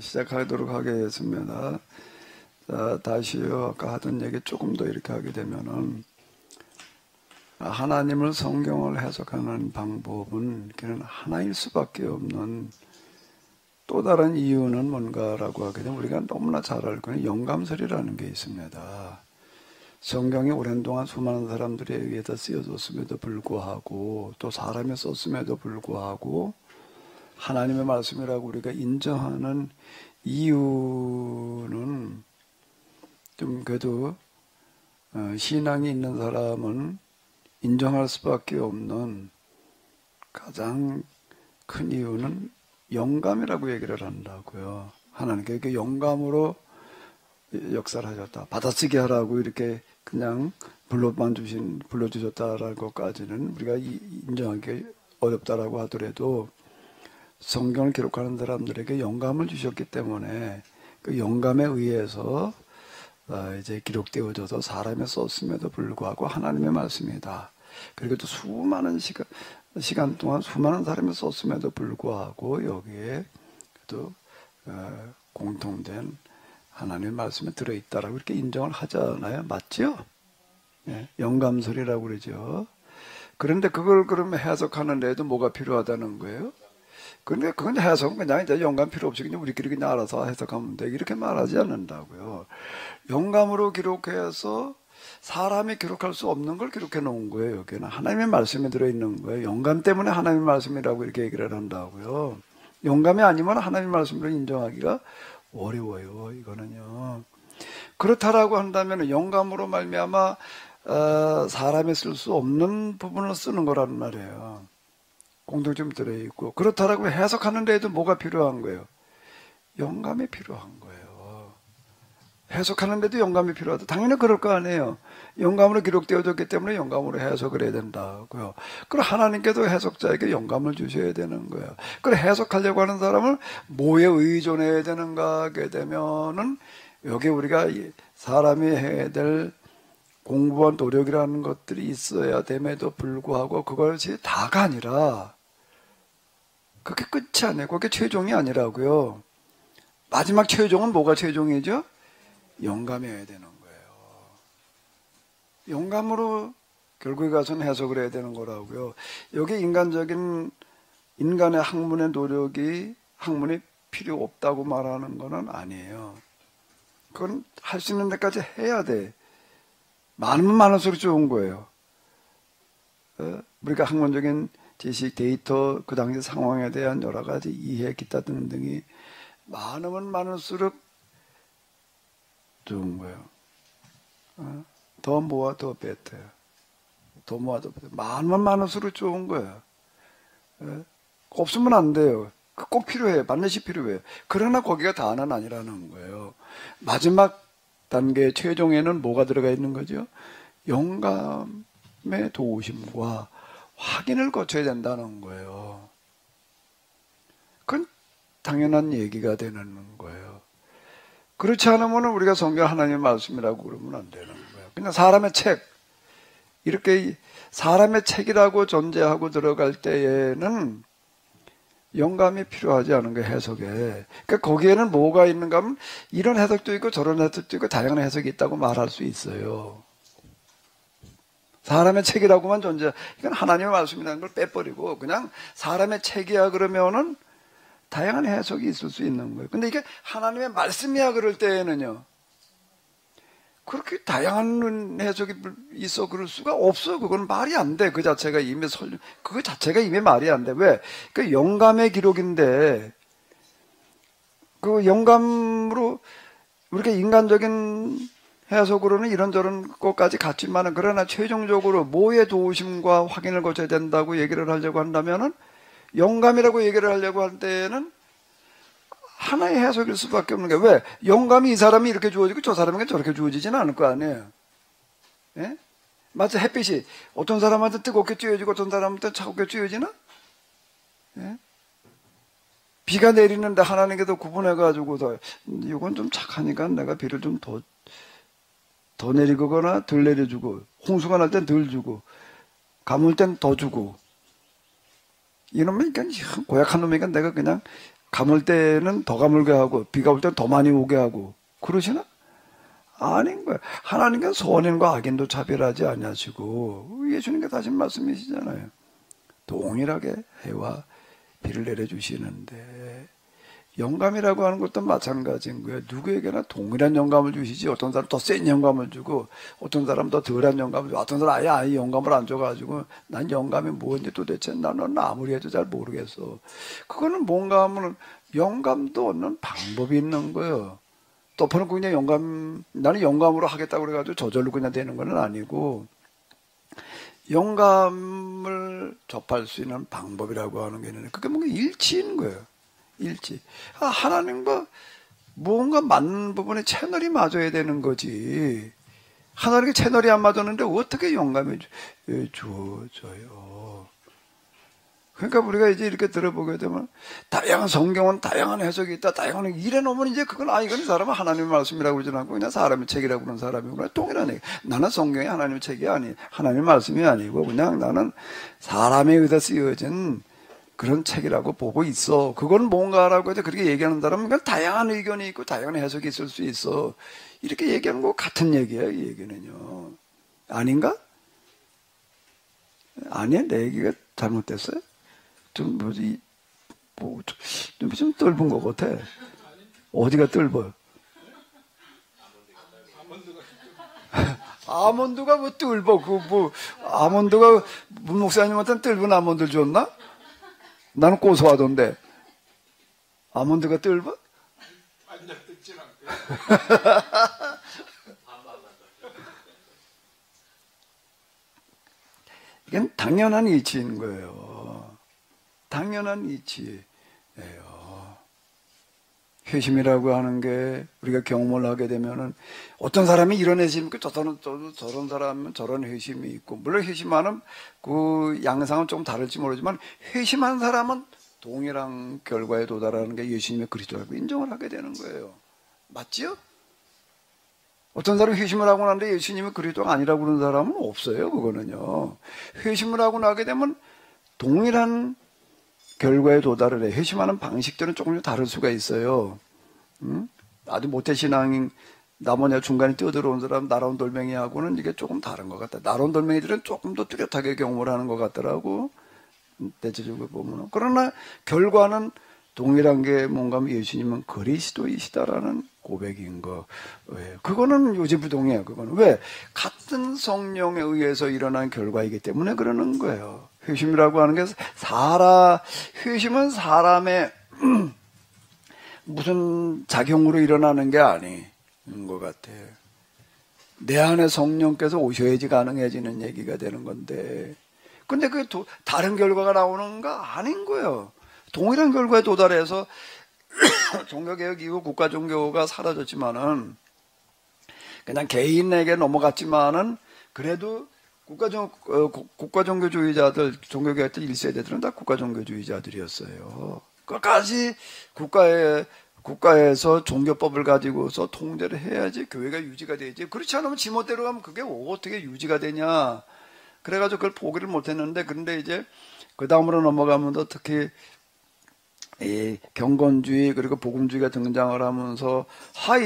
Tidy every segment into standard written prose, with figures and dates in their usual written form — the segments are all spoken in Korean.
시작하도록 하겠습니다. 자, 다시요. 아까 하던 얘기 조금 더 이렇게 하게 되면은 하나님을 성경을 해석하는 방법은 그는 하나일 수밖에 없는 또 다른 이유는 뭔가라고 하게 되면 우리가 너무나 잘 알고 있는 영감설이라는 게 있습니다. 성경이 오랜 동안 수많은 사람들에 의해서 쓰여졌음에도 불구하고 또 사람이 썼음에도 불구하고 하나님의 말씀이라고 우리가 인정하는 이유는 좀 그래도 신앙이 있는 사람은 인정할 수밖에 없는 가장 큰 이유는 영감이라고 얘기를 한다고요. 하나님께 그 영감으로 역사를 하셨다. 받아쓰게 하라고 이렇게 그냥 불러주셨다라는 것까지는 우리가 인정하기 어렵다라고 하더라도 성경을 기록하는 사람들에게 영감을 주셨기 때문에 그 영감에 의해서 이제 기록되어져서 사람이 썼음에도 불구하고 하나님의 말씀이다. 그리고 또 수많은 시간 동안 수많은 사람이 썼음에도 불구하고 여기에 또 공통된 하나님의 말씀에 들어있다라고 이렇게 인정을 하잖아요. 맞죠? 네, 영감설이라고 그러죠. 그런데 그걸 그러면 해석하는 데에도 뭐가 필요하다는 거예요? 근데 그건 해석은 그냥 이제 영감 필요 없이 그냥 우리끼리 그냥 알아서 해석하면 돼. 이렇게 말하지 않는다고요. 영감으로 기록해서 사람이 기록할 수 없는 걸 기록해 놓은 거예요. 여기는 하나님의 말씀이 들어있는 거예요. 영감 때문에 하나님의 말씀이라고 이렇게 얘기를 한다고요. 영감이 아니면 하나님의 말씀으로 인정하기가 어려워요. 이거는요. 그렇다라고 한다면 영감으로 말미암아 사람이 쓸 수 없는 부분을 쓰는 거란 말이에요. 공통점이 들어있고 그렇다라고 해석하는 데에도 뭐가 필요한 거예요? 영감이 필요한 거예요. 해석하는 데도 영감이 필요하다. 당연히 그럴 거 아니에요. 영감으로 기록되어졌기 때문에 영감으로 해석을 해야 된다고요. 그럼 하나님께도 해석자에게 영감을 주셔야 되는 거예요. 그럼 해석하려고 하는 사람을 뭐에 의존해야 되는가 하게 되면은 여기 우리가 사람이 해야 될 공부와 노력이라는 것들이 있어야 됨에도 불구하고 그것이 다가 아니라 그게 끝이 아니에요. 그게 최종이 아니라고요. 마지막 최종은 뭐가 최종이죠? 영감이어야 되는 거예요. 영감으로 결국에 가서는 해석을 해야 되는 거라고요. 여기 인간의 학문의 노력이 학문이 필요 없다고 말하는 거는 아니에요. 그건 할 수 있는 데까지 해야 돼. 많으면 많을수록 좋은 거예요. 우리가 학문적인 지식, 데이터, 그 당시 상황에 대한 여러 가지 이해, 기타 등등이 많으면 많을수록 좋은 거예요. 더 모아 더 better. 더 모아 더 better. 많으면 많을수록 좋은 거예요. 없으면 안 돼요. 꼭 필요해요. 반드시 필요해요. 그러나 거기가 다는 아니라는 거예요. 마지막 단계 최종에는 뭐가 들어가 있는 거죠? 영감의 도우심과 확인을 거쳐야 된다는 거예요. 그건 당연한 얘기가 되는 거예요. 그렇지 않으면 우리가 성경 하나님의 말씀이라고 그러면 안 되는 거예요. 그냥 사람의 책, 이렇게 사람의 책이라고 존재하고 들어갈 때에는 영감이 필요하지 않은 거예요, 해석에. 그러니까 거기에는 뭐가 있는가 하면 이런 해석도 있고 저런 해석도 있고 다양한 해석이 있다고 말할 수 있어요. 사람의 책이라고만 이건 하나님의 말씀이라는 걸 빼버리고 그냥 사람의 책이야 그러면은 다양한 해석이 있을 수 있는 거예요. 근데 이게 하나님의 말씀이야 그럴 때에는요. 그렇게 다양한 해석이 있어 그럴 수가 없어. 그건 말이 안 돼. 그 자체가 이미 말이 안 돼. 왜? 그 영감의 기록인데 그 영감으로 우리가 인간적인 해석으로는 이런저런 것까지 같지만은 그러나 최종적으로 뭐의 도우심과 확인을 거쳐야 된다고 얘기를 하려고 한다면은 영감이라고 얘기를 하려고 할 때는 하나의 해석일 수밖에 없는 게 왜? 영감이 이 사람이 이렇게 주어지고 저 사람에게 저렇게 주어지지는 않을 거 아니에요. 예? 마치 햇빛이 어떤 사람한테 뜨겁게 쬐어지고 어떤 사람한테 차갑게 쬐어지나? 예? 비가 내리는데 하나님께서 구분해가지고 이건 좀 착하니까 내가 비를 좀 더 내리거나 덜 내려주고 홍수가 날 땐 덜 주고 가물 땐 더 주고 이놈은 그러니까 고약한 놈이니까 내가 그냥 가물 때는 더 가물게 하고 비가 올 때는 더 많이 오게 하고 그러시나? 아닌 거예요. 하나님께서 선인과 악인도 차별하지 아니하시고 예수님께서 하신 말씀이시잖아요. 동일하게 해와 비를 내려주시는데 영감이라고 하는 것도 마찬가지인 거예요. 누구에게나 동일한 영감을 주시지 어떤 사람 더 센 영감을 주고 어떤 사람 더 덜한 영감을 주고 어떤 사람 아예 영감을 안 줘가지고 난 영감이 뭔지 도대체 나는 아무리 해도 잘 모르겠어. 그거는 뭔가 하면 영감도 얻는 방법이 있는 거예요. 덮어놓고 그냥 나는 영감으로 하겠다고 그래가지고 저절로 그냥 되는 건 아니고 영감을 접할 수 있는 방법이라고 하는 게 있는데 그게 뭔가 일치인 거예요. 일치. 하나님과 뭔가 맞는 부분에 채널이 맞아야 되는 거지. 하나님께 채널이 안 맞았는데 어떻게 영감이 주어져요. 그러니까 우리가 이제 이렇게 들어보게 되면 다양한 성경은 다양한 해석이 있다. 다양한 이래 놓으면 이제 그건 이건 사람은 하나님의 말씀이라고 그러지 않고 그냥 사람의 책이라고 그러는 사람이구나. 동일한 얘기. 나는 성경이 하나님의 책이 하나님의 말씀이 아니고 그냥 나는 사람에 의해 쓰여진 그런 책이라고 보고 있어. 그건 뭔가라고 해서 그렇게 얘기하는 사람은 그냥 다양한 의견이 있고 다양한 해석이 있을 수 있어. 이렇게 얘기하는 거 같은 얘기야, 이 얘기는요. 아닌가? 아니야, 내 얘기가 잘못됐어요? 좀 좀 떫은 것 같아. 어디가 떫어요? 아몬드가 뭐 떫어? 아몬드가 문 목사님한테는 떫은 아몬드 줬나? 나는 고소하던데. 아몬드가 떫어? 완전 뜯질 않고. 이건 당연한 이치인 거예요. 당연한 이치예요. 회심이라고 하는 게 우리가 경험을 하게 되면은 어떤 사람이 이런 회심이 있고 저런 사람은 저런 회심이 있고 물론 회심하는 그 양상은 좀 다를지 모르지만 회심한 사람은 동일한 결과에 도달하는 게 예수님의 그리스도라고 인정을 하게 되는 거예요. 맞지요? 어떤 사람이 회심을 하고 나는데 예수님이 그리스도가 아니라고 그러는 사람은 없어요. 그거는요. 회심을 하고 나게 되면 동일한 결과에 도달을 해. 회심하는 방식들은 조금 다를 수가 있어요. 아주 모태신앙인 나머지 중간에 뛰어들어온 사람 나라온 돌멩이하고는 이게 조금 다른 것 같다. 나라온 돌멩이들은 조금 더 뚜렷하게 경험을 하는 것 같더라고. 대체적으로 보면. 그러나 결과는 동일한 게 뭔가 하면 예수님은 그리스도이시다라는 고백인 거예요. 그거는 요지부동이에요. 그거는 왜? 같은 성령에 의해서 일어난 결과이기 때문에 그러는 거예요. 회심이라고 하는 게 회심은 사람의 무슨 작용으로 일어나는 게 아닌 것 같아요. 내 안에 성령께서 오셔야지 가능해지는 얘기가 되는 건데 근데 그게 다른 결과가 나오는가? 아닌 거예요. 동일한 결과에 도달해서 종교개혁 이후 국가종교가 사라졌지만은 그냥 개인에게 넘어갔지만은 그래도 국가종교주의자들, 종교개혁 때 1세대들은 다 국가종교주의자들이었어요. 끝까지 국가에서 종교법을 가지고서 통제를 해야지 교회가 유지가 되지. 그렇지 않으면 지멋대로 하면 그게 어떻게 유지가 되냐. 그래가지고 그걸 포기를 못했는데 그런데 이제 그 다음으로 넘어가면서 특히 이 경건주의 그리고 복음주의가 등장을 하면서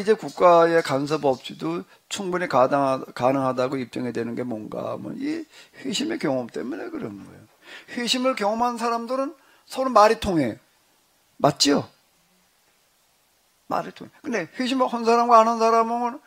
이제 국가의 간섭 없이도 충분히 가능하다고 입증이 되는 게 뭔가 하면 이 회심의 경험 때문에 그런 거예요. 회심을 경험한 사람들은 서로 말이 통해. 맞지요? 말이 통해. 근데 회심을 한 사람과 안 한 사람은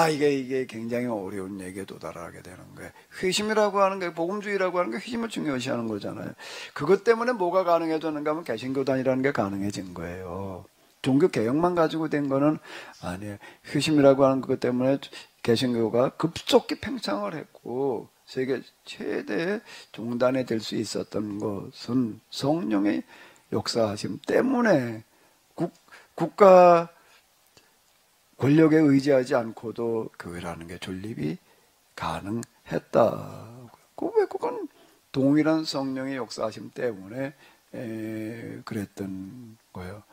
이게 굉장히 어려운 얘기에 도달하게 되는 거예요. 회심이라고 하는 게, 복음주의라고 하는 게 회심을 중요시하는 거잖아요. 그것 때문에 뭐가 가능해졌는가 하면 개신교단이라는 게 가능해진 거예요. 종교 개혁만 가지고 된 거는 아니에요. 회심이라고 하는 것 때문에 개신교가 급속히 팽창을 했고, 세계 최대의 종단이 될 수 있었던 것은 성령의 역사하심 때문에 국가 권력에 의지하지 않고도 교회라는 게 존립이 가능했다. 그건 동일한 성령의 역사하심 때문에 그랬던 거예요.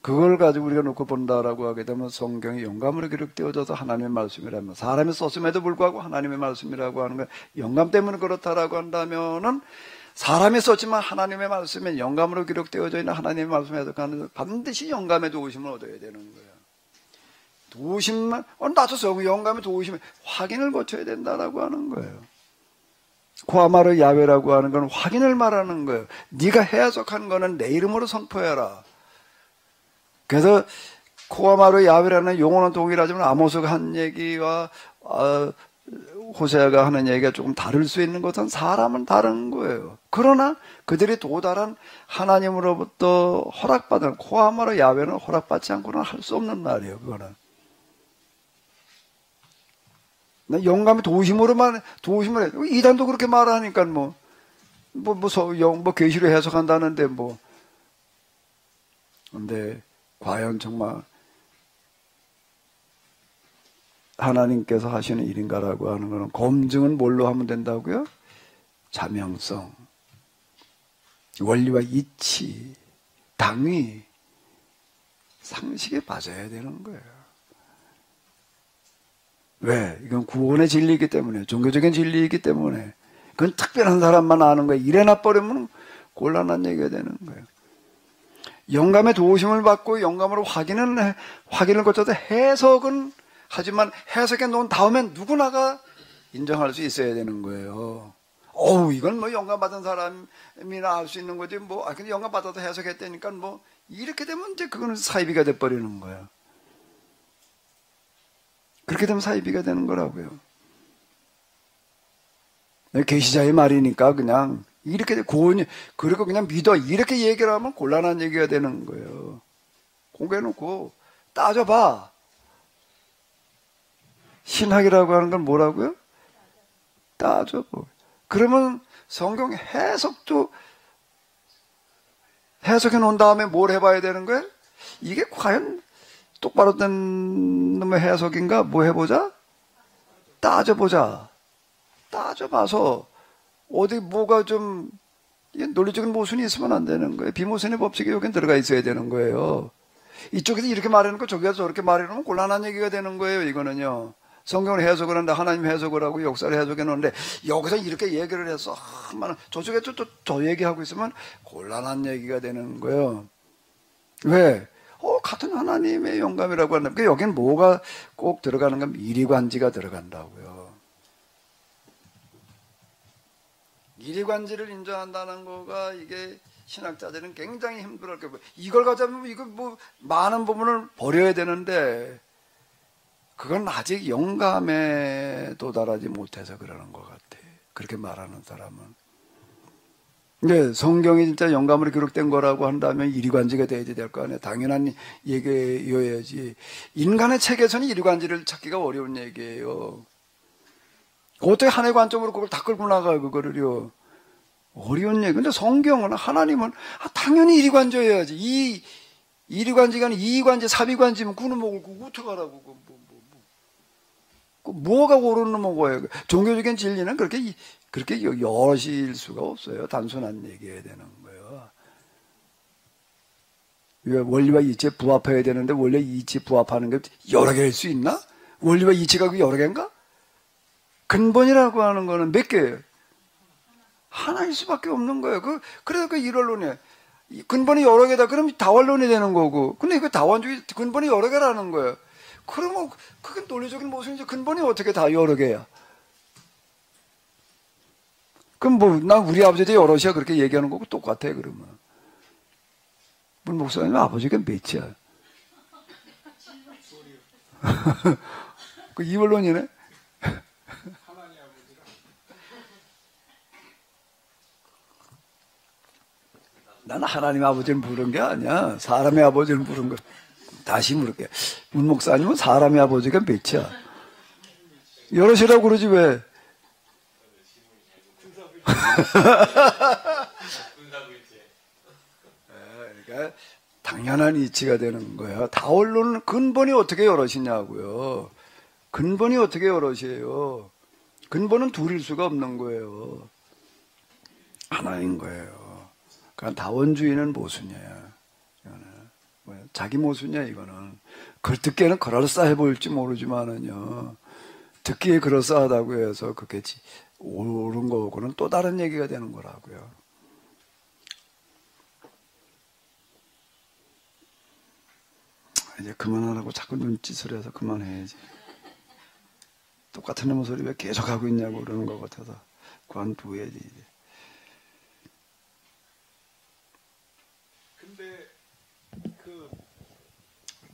그걸 가지고 우리가 놓고 본다라고 하게 되면 성경이 영감으로 기록되어져서 하나님의 말씀이라면 사람이 썼음에도 불구하고 하나님의 말씀이라고 하는 거 영감 때문에 그렇다라고 한다면은 사람이 썼지만 하나님의 말씀에 영감으로 기록되어져 있는 하나님의 말씀에 해석하는 반드시 영감의 도우심을 얻어야 되는 거예요. 도우심만, 나도 영감의 도우심을 확인을 거쳐야 된다라고 하는 거예요. 코아마르 야훼라고 하는 건 확인을 말하는 거예요. 네가 해석한 거는 내 이름으로 선포해라. 그래서 코아마르 야훼라는 용어는 동일하지만 아모스가 한 얘기와 호세아가 하는 얘기가 조금 다를 수 있는 것은 사람은 다른 거예요. 그러나 그들이 도달한 하나님으로부터 허락받은 코아마르 야훼는 허락받지 않고는 할 수 없는 말이에요. 그거는 영감의 도우심으로만 도우심을 해. 이단도 그렇게 말하니까 계시로 해석한다는데 근데 과연 정말 하나님께서 하시는 일인가라고 하는 것은 검증은 뭘로 하면 된다고요? 자명성, 원리와 이치, 당위, 상식에 빠져야 되는 거예요. 왜? 이건 구원의 진리이기 때문에, 종교적인 진리이기 때문에, 그건 특별한 사람만 아는 거예요. 이래나 버리면 곤란한 얘기가 되는 거예요. 영감의 도우심을 받고 영감으로 확인을 거쳐서 해석은 하지만 해석해 놓은 다음에 누구나가 인정할 수 있어야 되는 거예요. 이건 영감 받은 사람이나 알 수 있는 거지. 근데 영감 받아서 해석했다니까 이렇게 되면 이제 그거는 사이비가 돼버리는 거예요. 그렇게 되면 사이비가 되는 거라고요. 계시자의 말이니까 그냥 이렇게 구원이 그리고 그냥 믿어 이렇게 얘기를 하면 곤란한 얘기가 되는 거예요. 공개해놓고 따져봐. 신학이라고 하는 건 뭐라고요? 따져보. 그러면 성경 해석도 해석해 놓은 다음에 뭘 해봐야 되는 거예요? 이게 과연 똑바로 된 놈의 해석인가? 뭐 해보자? 따져보자. 따져봐서 어디 뭐가 좀 논리적인 모순이 있으면 안 되는 거예요. 비모순의 법칙이 여긴 들어가 있어야 되는 거예요. 이쪽에서 이렇게 말해놓고 저기에서 저렇게 말해놓으면 곤란한 얘기가 되는 거예요. 이거는요. 성경을 해석을 하는데 하나님 해석을 하고 역사를 해석해 놓는데 여기서 이렇게 얘기를 해서 저쪽에 저 얘기하고 있으면 곤란한 얘기가 되는 거예요. 왜? 같은 하나님의 영감이라고 하는데 여기는 뭐가 꼭 들어가는가? 이리관지가 들어간다고요. 이리관지를 인정한다는 거가 이게 신학자들은 굉장히 힘들어할 거예요. 이걸 가져면 이거 많은 부분을 버려야 되는데 그건 아직 영감에 도달하지 못해서 그러는 것 같아. 그렇게 말하는 사람은. 근데 성경이 진짜 영감으로 기록된 거라고 한다면 이리관지가 돼야 될 거 아니에요. 당연한 얘기여야지. 인간의 책에서는 이리관지를 찾기가 어려운 얘기예요. 어떻게 하나의 관점으로 그걸 다 끌고 나가요, 그거를요. 어려운 얘기. 근데 성경은, 하나님은, 당연히 이리관지여야지. 이리관지가 아니라 이관지, 사비관지면 그는 먹을 거 어떡하라고. 뭐가 옳은 먹어요. 종교적인 진리는 그렇게 여실 수가 없어요. 단순한 얘기해야 되는 거예요. 원리와 이치에 부합해야 되는데 원래 이치에 부합하는 게 여러 개일 수 있나? 원리와 이치가 여러 개인가? 근본이라고 하는 거는 몇 개예요? 하나일 수밖에 없는 거예요. 그래서 그 일원론이에요. 근본이 여러 개다. 그럼 다원론이 되는 거고. 근데 그 다원주의 근본이 여러 개라는 거예요. 그러면 그게 논리적인 모순이지. 근본이 어떻게 다 여러 개야? 그럼 난 우리 아버지도 여럿이야 그렇게 얘기하는 거고 똑같아 그러면. 문 목사님 아버지가 몇이야? 그 이원론이네. 하나님 아버지가 나는 하나님 아버지를 부른 게 아니야. 사람의 아버지를 부른 거. 다시 물을게. 문 목사님은 사람의 아버지가 몇이야? 여럿이라고 그러지 왜? 그러니까 당연한 이치가 되는 거야. 다원론은 근본이 어떻게 여럿이냐고요. 근본이 어떻게 여럿이에요. 근본은 둘일 수가 없는 거예요. 하나인 거예요. 그러니까 다원주의는 모순이야. 자기 모순이야 이거는. 듣기에는 그럴싸해 보일지 모르지만은요. 듣기에 그럴싸하다고 해서 그게 옳은 거고는 또 다른 얘기가 되는 거라고요. 이제 그만하라고 자꾸 눈짓을 해서 그만해야지. 똑같은 놈의 소리 왜 계속 하고 있냐고 그러는 것 같아서 관두어야지. 이제.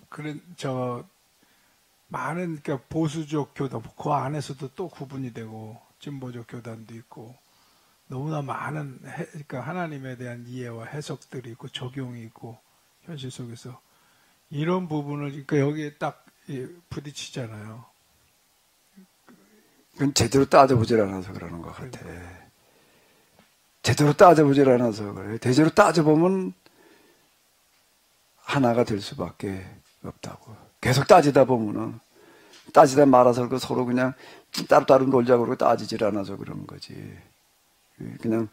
근데 저 많은 그러니까 보수적 교단 그 안에서도 또 구분이 되고 진보적 교단도 있고 너무나 많은 그러니까 하나님에 대한 이해와 해석들이 있고 적용이 있고 현실 속에서 이런 부분을 그러니까 여기에 딱 부딪히잖아요. 그건 제대로 따져보질 않아서 그러는 것 같아. 제대로 따져보질 않아서 그래. 제대로 따져보면 하나가 될 수밖에 없다고. 계속 따지다 보면은 따지다 말아서 서로 그냥 따로따로 놀자고 그러고 따지질 않아서 그러는 거지. 그냥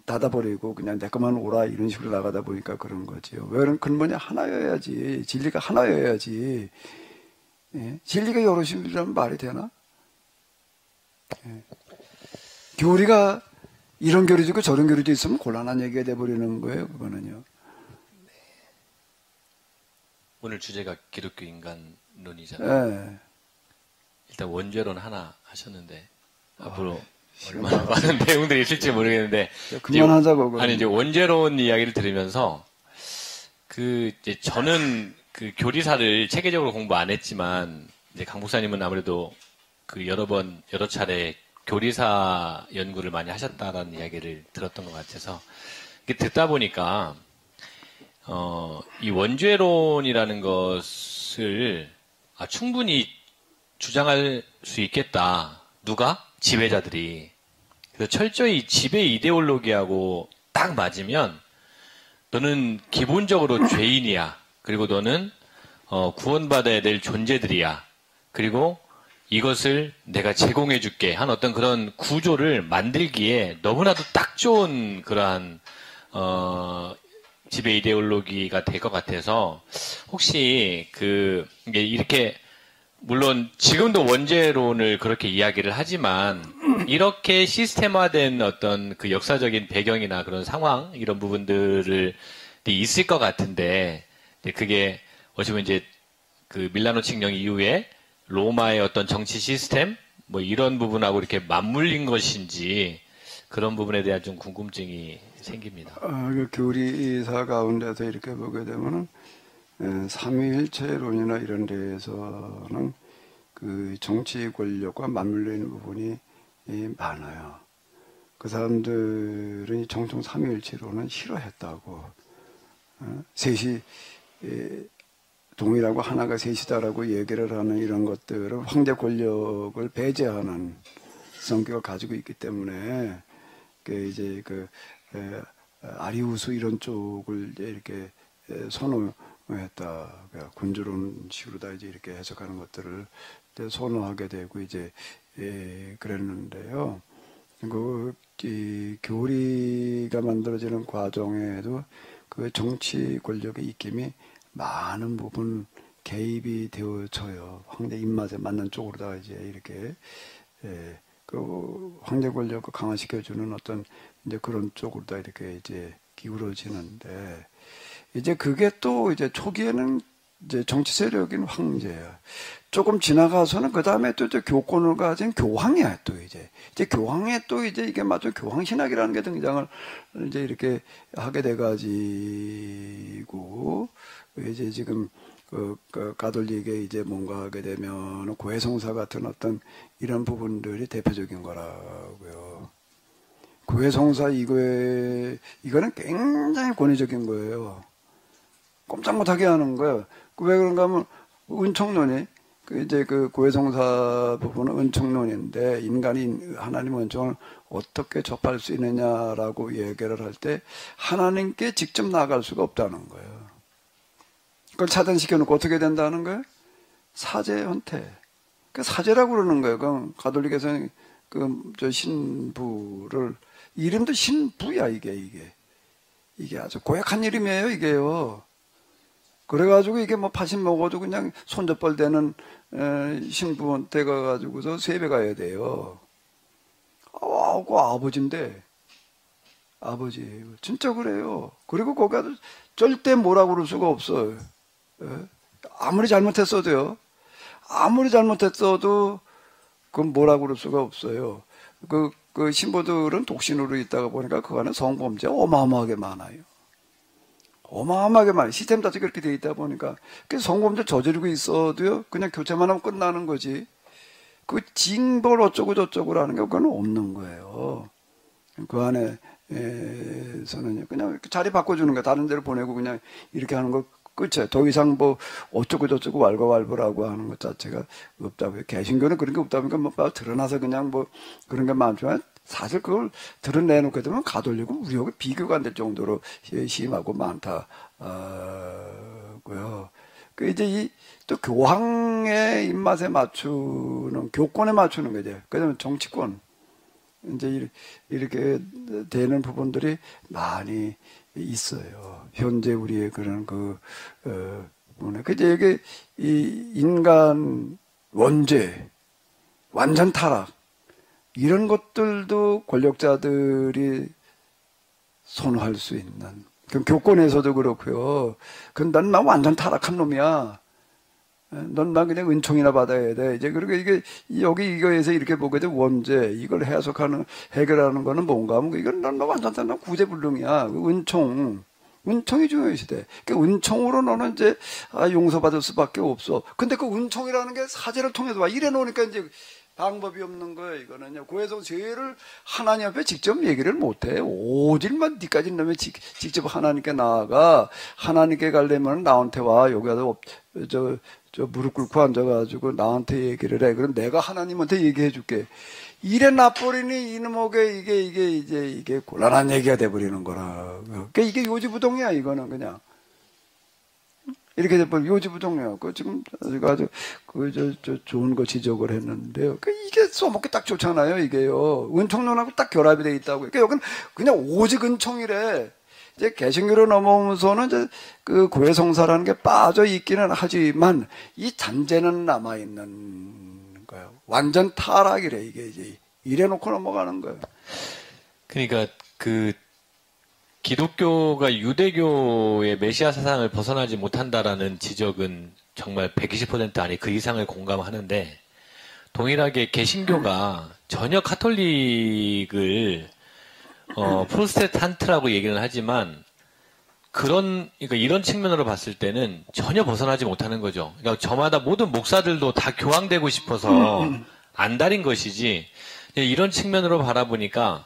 닫아버리고 그냥 내 것만 오라 이런 식으로 나가다 보니까 그런 거지요. 왜 그런 근본이 하나여야지. 진리가 하나여야지. 예? 진리가 여럿이라면 말이 되나? 예. 교리가 이런 교리도 있고 저런 교리도 있으면 곤란한 얘기가 돼버리는 거예요. 그거는요. 오늘 주제가 기독교 인간론이잖아요. 예. 일단 원죄론 하나 하셨는데 앞으로 얼마나 많은 내용들이 있을지 모르겠는데 그만하자고. 아니 이제 원죄론 이야기를 들으면서 이제 저는 그 교리사를 체계적으로 공부 안 했지만 이제 강 목사님은 아무래도 그 여러 차례 교리사 연구를 많이 하셨다라는 이야기를 들었던 것 같아서 이게 듣다 보니까 이 원죄론이라는 것을 충분히 주장할 수 있겠다. 누가? 지배자들이. 그래서 철저히 지배 이데올로기하고 딱 맞으면 너는 기본적으로 죄인이야. 그리고 너는 구원받아야 될 존재들이야. 그리고 이것을 내가 제공해 줄게 한 어떤 그런 구조를 만들기에 너무나도 딱 좋은 그러한 지배 이데올로기가 될 것 같아서 혹시 이게 이렇게 물론 지금도 원죄론을 그렇게 이야기를 하지만 이렇게 시스템화된 어떤 그 역사적인 배경이나 그런 상황 이런 부분들이 있을 것 같은데 그게 어찌보면 이제 그 밀라노 칙령 이후에 로마의 어떤 정치 시스템 뭐 이런 부분하고 이렇게 맞물린 것인지 그런 부분에 대한 좀 궁금증이 생깁니다. 그 교리사 가운데서 이렇게 보게 되면은 삼위일체론이나 이런 데에서는 그 정치 권력과 맞물려 있는 부분이 많아요. 그 사람들은 정통 삼위일체론은 싫어했다고. 셋이 동일하고 하나가 셋이다라고 얘기를 하는 이런 것들은 황제 권력을 배제하는 성격을 가지고 있기 때문에 이제 아리우스 이런 쪽을 이렇게 선호했다. 군주론 식으로 다 이제 이렇게 해석하는 것들을 선호하게 되고 이제 그랬는데요. 이 교리가 만들어지는 과정에도 그 정치 권력의 입김이 많은 부분 개입이 되어져요. 황제 입맛에 맞는 쪽으로다가 이제 이렇게 그 황제 권력을 강화시켜주는 어떤 이제 그런 쪽으로다 이렇게 이제 기울어지는데 이제 그게 또 이제 초기에는 이제 정치 세력인 황제야. 조금 지나가서는 그 다음에 또 이제 교권을 가진 교황이야 또 이제 교황에 또 이제 이게 마저 교황 신학이라는 게 등장을 이제 이렇게 하게 돼가지고 이제 지금 그 가톨릭에 이제 뭔가 하게 되면 고해성사 같은 어떤 이런 부분들이 대표적인 거라고요. 고해성사 이거는 굉장히 권위적인 거예요. 꼼짝 못하게 하는 거예요. 왜 그런가 하면 은총론이 이제 그 고해성사 부분은 은총론인데 인간이 하나님 은총을 어떻게 접할 수 있느냐라고 얘기를 할 때 하나님께 직접 나아갈 수가 없다는 거예요. 그걸 차단시켜놓고 어떻게 된다는 거예요? 사제 헌태. 그 사제라고 그러는 거예요. 그 가톨릭에서는 저 신부를 이름도 신부야 이게 아주 고약한 이름이에요 이게요. 그래가지고 이게 뭐 파신 먹어도 그냥 손접벌 되는 신부한테 가가지고서 세배 가야 돼요. 그 아버지인데 아버지예요. 진짜 그래요. 그리고 거기 가서 절대 뭐라고 그럴 수가 없어요. 아무리 잘못했어도요. 아무리 잘못했어도 그건 뭐라고 그럴 수가 없어요. 그 신부들은 독신으로 있다가 보니까 그 안에 성범죄 어마어마하게 많아요. 어마어마하게 많아요. 시스템 자체 그렇게 돼 있다 보니까. 그 성범죄 저지르고 있어도요. 그냥 교체만 하면 끝나는 거지. 그 징벌 어쩌고 저쩌고라는 게 그건 없는 거예요. 그 안에서는 그냥 자리 바꿔주는 거야. 다른 데로 보내고 그냥 이렇게 하는 거 끝이에요. 더 이상 뭐 어쩌고 저쩌고 왈가왈부라고 하는 것 자체가 없다고요. 개신교는 그런 게 없다 보니까 뭐 드러나서 그냥 뭐 그런 게 많지만 사실 그걸 드러내놓게 되면 가톨릭은 우리하고 비교가 안 될 정도로 심하고 많다고요. 그 이제 또 교황의 입맛에 맞추는 교권에 맞추는 거죠. 그다음에 정치권 이제 이렇게 되는 부분들이 많이 있어요. 현재 우리의 그런 부분에 이제 이게 이 인간 원죄, 완전 타락 이런 것들도 권력자들이 선호할 수 있는. 그 교권에서도 그렇고요. 난 완전 타락한 놈이야. 넌 그냥 은총이나 받아야 돼. 이제 그리고 이게 여기 이거에서 이렇게 보게 돼 원죄 이걸 해결하는 거는 뭔가 하면 이건 넌 완전 구제불능이야. 은총이 중요해 시대. 그 은총으로 너는 이제 용서받을 수밖에 없어. 근데 그 은총이라는 게 사제를 통해서 와 이래 놓으니까 이제 방법이 없는 거예요. 이거는요. 고해성 죄를 하나님 앞에 직접 얘기를 못해. 오질만 니까지 놈에 직접 하나님께 나아가 하나님께 가려면 나한테 와. 여기 와서 저 무릎 꿇고 앉아가지고 나한테 얘기를 해. 그럼 내가 하나님한테 얘기해 줄게. 이래 놔버리니 이놈에게 이게 곤란한 얘기가 돼버리는 거라. 그러니까 이게 요지부동이야. 이거는 그냥. 이렇게 돼버리면 요지부동이야. 지금 아주 좋은 거 지적을 했는데요. 이게 써먹기 딱 좋잖아요. 이게요. 은총론하고 딱 결합이 돼 있다고. 그러니까 여기는 그냥 오직 은총이래. 이제 개신교로 넘어오면서는 이제 그 고해성사라는 게 빠져 있기는 하지만 이 잔재는 남아 있는 거예요. 완전 타락이래. 이게 이제 이래 놓고 넘어가는 거예요. 그러니까 기독교가 유대교의 메시아 사상을 벗어나지 못한다라는 지적은 정말 120% 아니 그 이상을 공감하는데 동일하게 개신교가 전혀 카톨릭을 프로테스탄트라고 얘기는 하지만 그러니까 이런 측면으로 봤을 때는 전혀 벗어나지 못하는 거죠. 그러니까 저마다 모든 목사들도 다 교황되고 싶어서 안달인 것이지 이런 측면으로 바라보니까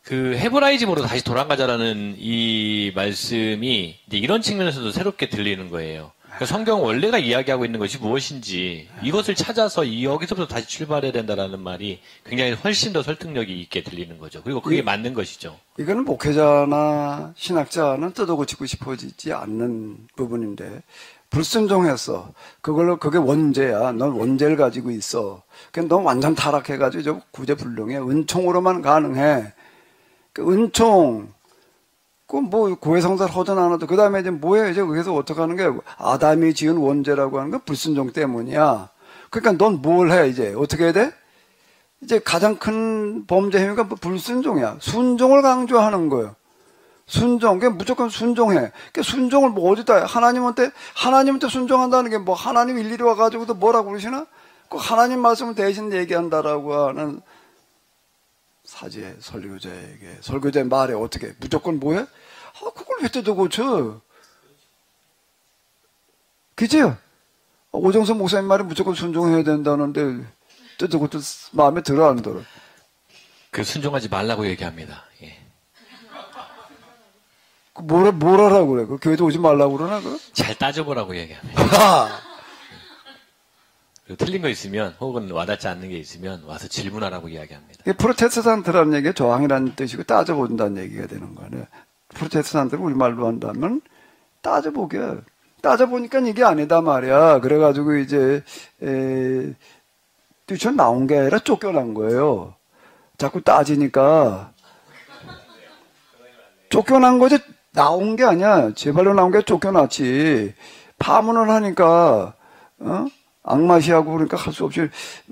그 헤브라이즘으로 다시 돌아가자라는 이 말씀이 이제 이런 측면에서도 새롭게 들리는 거예요. 그러니까 성경 원래가 이야기하고 있는 것이 무엇인지 이것을 찾아서 여기서부터 다시 출발해야 된다라는 말이 굉장히 훨씬 더 설득력이 있게 들리는 거죠. 그리고 그게 맞는 것이죠. 이거는 목회자나 신학자는 뜯어고치고 싶어지지 않는 부분인데 불순종했어. 그게 원죄야. 넌 원죄를 가지고 있어. 그러니까 넌 완전 타락해가지고 구제불능해. 은총으로만 가능해. 그 은총, 고해성사를 하든 안 하든, 그 다음에 이제 뭐예요? 이제 그래서 어떻게 하는 게 아담이 지은 원죄라고 하는 건 불순종 때문이야. 그러니까 넌 뭘 해, 이제? 어떻게 해야 돼? 이제 가장 큰 범죄 행위가 불순종이야. 순종을 강조하는 거예요. 순종, 그냥 무조건 순종해. 그 순종을 어디다 해? 하나님한테 순종한다는 게 하나님 일일이 와가지고도 뭐라고 그러시나? 그 하나님 말씀을 대신 얘기한다라고 하는 사제, 설교자의 말에 어떻게, 무조건 뭐해? 그걸 왜 뜯어고쳐? 그죠? 오정선 목사님 말에 무조건 순종해야 된다는데, 뜯어고쳐 마음에 들어, 안 들어? 순종하지 말라고 얘기합니다. 예. 뭘 하라고 그래? 교회도 오지 말라고 그러나, 잘 따져보라고 얘기합니다. 틀린 거 있으면 혹은 와닿지 않는 게 있으면 와서 질문하라고 이야기합니다. 프로테스탄트라는 얘기가 저항이라는 뜻이고 따져본다는 얘기가 되는 거네. 프로테스탄트를 우리말로 한다면 따져보니까 이게 아니다 말이야. 그래가지고 이제 뛰쳐나온 게 아니라 쫓겨난 거예요. 자꾸 따지니까 쫓겨난 거지 나온 게 아니야. 제발로 나온 게 쫓겨났지. 파문을 하니까 악마시하고 그러니까 할 수 없이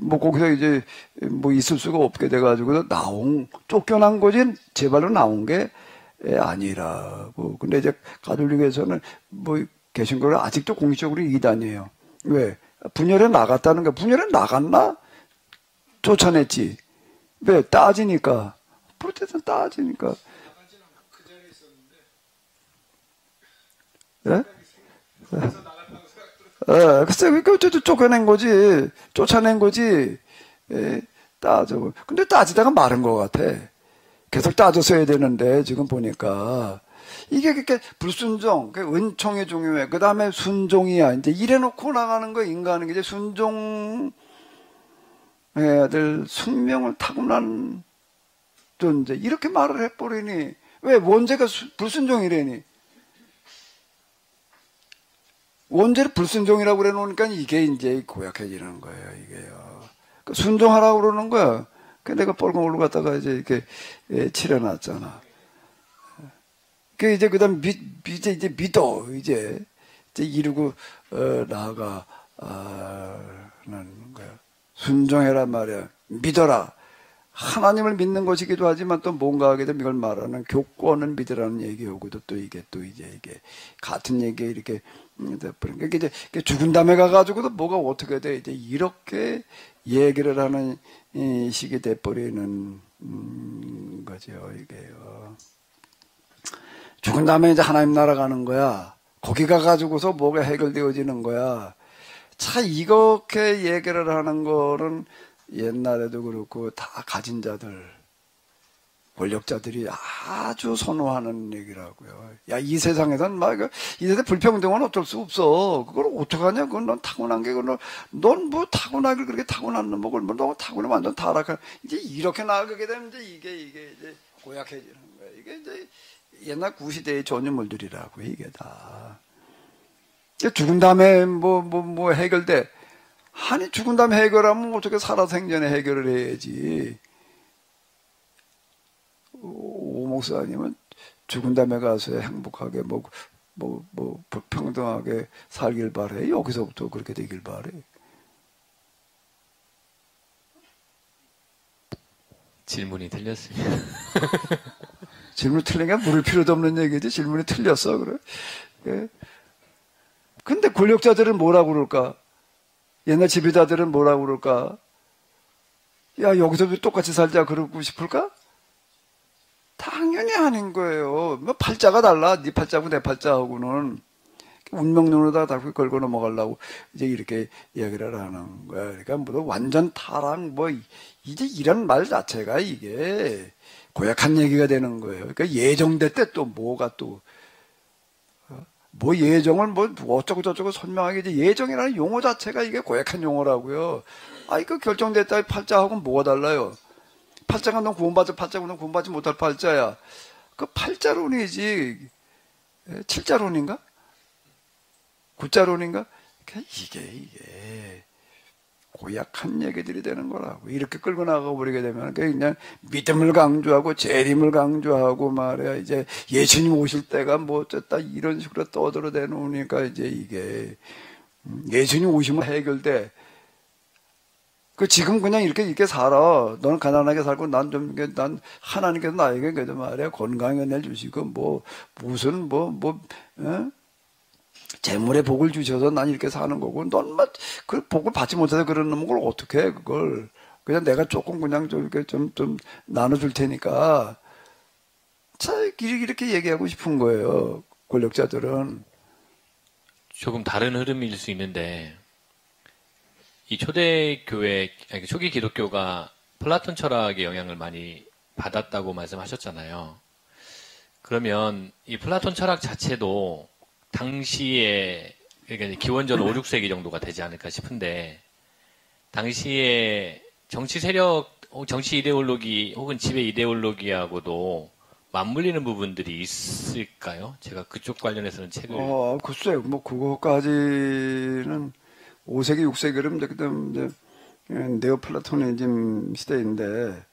거기서 이제 있을 수가 없게 돼가지고 쫓겨난 거지 제발로 나온 게 아니라고. 근데 이제 가톨릭에서는 계신 걸 아직도 공식적으로 이단이에요. 왜? 분열에 나갔다는 거야. 분열에 나갔나? 쫓아냈지. 왜? 따지니까. 프로테스탄 따지니까. 예? 글쎄, 그러니까 쫓아낸 거지. 쫓아낸 거지. 예, 따져. 근데 따지다가 마른 것 같아. 계속 따졌어야 되는데, 지금 보니까. 이게 그렇게 불순종, 은총이 중요해. 그 다음에 순종이야. 이제 이래놓고 나가는 거, 인간은 이제 순종해야 될 숙명을 타고난 존재. 이렇게 말을 해버리니. 왜? 원죄가 불순종이래니. 원죄를 불순종이라고 그래 놓으니까 이게 이제 고약해지는 거예요, 이게요. 순종하라고 그러는 거야. 그 내가 뻘공으로 갖다가 이제 이렇게 칠해놨잖아. 그 이제 그다음 이제 믿어 이제 이루고 나아가는 거야. 순종해란 말이야. 믿어라. 하나님을 믿는 것이기도 하지만 또 뭔가 하게 되면 이걸 말하는 교권을 믿으라는 얘기하고도 또 이게 같은 얘기에 이렇게 그러니까 이제 죽은 다음에 가가지고도 뭐가 어떻게 돼 이제 이렇게 얘기를 하는 식이 돼버리는 거죠 이게요. 죽은 다음에 이제 하나님 나라 가는 거야. 거기 가가지고서 뭐가 해결되어지는 거야. 차 이렇게 얘기를 하는 거는 옛날에도 그렇고 다 가진 자들, 권력자들이 아주 선호하는 얘기라고요. 야, 이 세상에선 이 세상 불평등은 어쩔 수 없어. 그걸 어떡하냐? 그건 넌 타고난 게, 넌 뭐 타고나길 그렇게 타고났는 뭐, 너 타고나 완전 타락한. 이제 이렇게 나가게 되면 이제 이게 이제 고약해지는 거야. 이게 이제 옛날 구시대의 전유물들이라고, 이게 다. 죽은 다음에 뭐 해결돼. 아니, 죽은 다음에 해결하면 어떻게 살아 생전에 해결을 해야지. 오 목사님은 죽은 다음에 가서 행복하게 평등하게 살길 바래. 여기서부터 그렇게 되길 바래. 질문이 틀렸습니다. 질문이 틀린 게 물을 필요도 없는 얘기지. 질문이 틀렸어, 그래. 예. 근데 권력자들은 뭐라고 그럴까? 옛날 지배자들은 뭐라고 그럴까? 야, 여기서도 똑같이 살자 그러고 싶을까? 당연히 아닌 거예요. 뭐 팔자가 달라. 네 팔자하고 내 팔자하고는 운명론으로다 다 걸고 넘어가려고 이제 이렇게 이야기를 하는 거야. 그러니까 뭐 완전 타락 이제 이런 말 자체가 이게 고약한 얘기가 되는 거예요. 그러니까 예정될 때 또 뭐가 또 뭐 예정을 뭐 어쩌고 저쩌고 설명하기 이제 예정이라는 용어 자체가 이게 고약한 용어라고요. 그 결정됐다 팔자하고는 뭐가 달라요? 팔자가 넌 구원받을 팔자고 넌 구원받지 못할 팔자야. 그 팔자론이지. 칠자론인가? 구자론인가? 이게 고약한 얘기들이 되는 거라고. 이렇게 끌고 나가 버리게 되면 그냥 믿음을 강조하고 재림을 강조하고 말이야. 이제 예수님 오실 때가 뭐 어쨌다 이런 식으로 떠들어대 놓으니까 이제 이게 예수님 오시면 해결돼. 지금 그냥 이렇게 살아. 너는 가난하게 살고 난 하나님께서 나에게 그래도 말이야 건강의 은혜를 주시고 무슨 재물의 복을 주셔서 난 이렇게 사는 거고 넌 그 복을 받지 못해서 그러는 걸 어떻게 해 그걸 그냥 내가 조금 그냥 좀 이렇게 좀 나눠줄 테니까 자 이렇게 얘기하고 싶은 거예요. 권력자들은 조금 다른 흐름일 수 있는데 이 초대교회, 초기 기독교가 플라톤 철학의 영향을 많이 받았다고 말씀하셨잖아요. 그러면 이 플라톤 철학 자체도 당시에, 그러니까 기원전 5, 6세기 정도가 되지 않을까 싶은데, 당시에 정치 세력, 정치 이데올로기 혹은 지배 이데올로기하고도 맞물리는 부분들이 있을까요? 제가 그쪽 관련해서는 책을. 글쎄요. 그거까지는 5세기, 6세기는 이제 네오플라토니즘 시대인데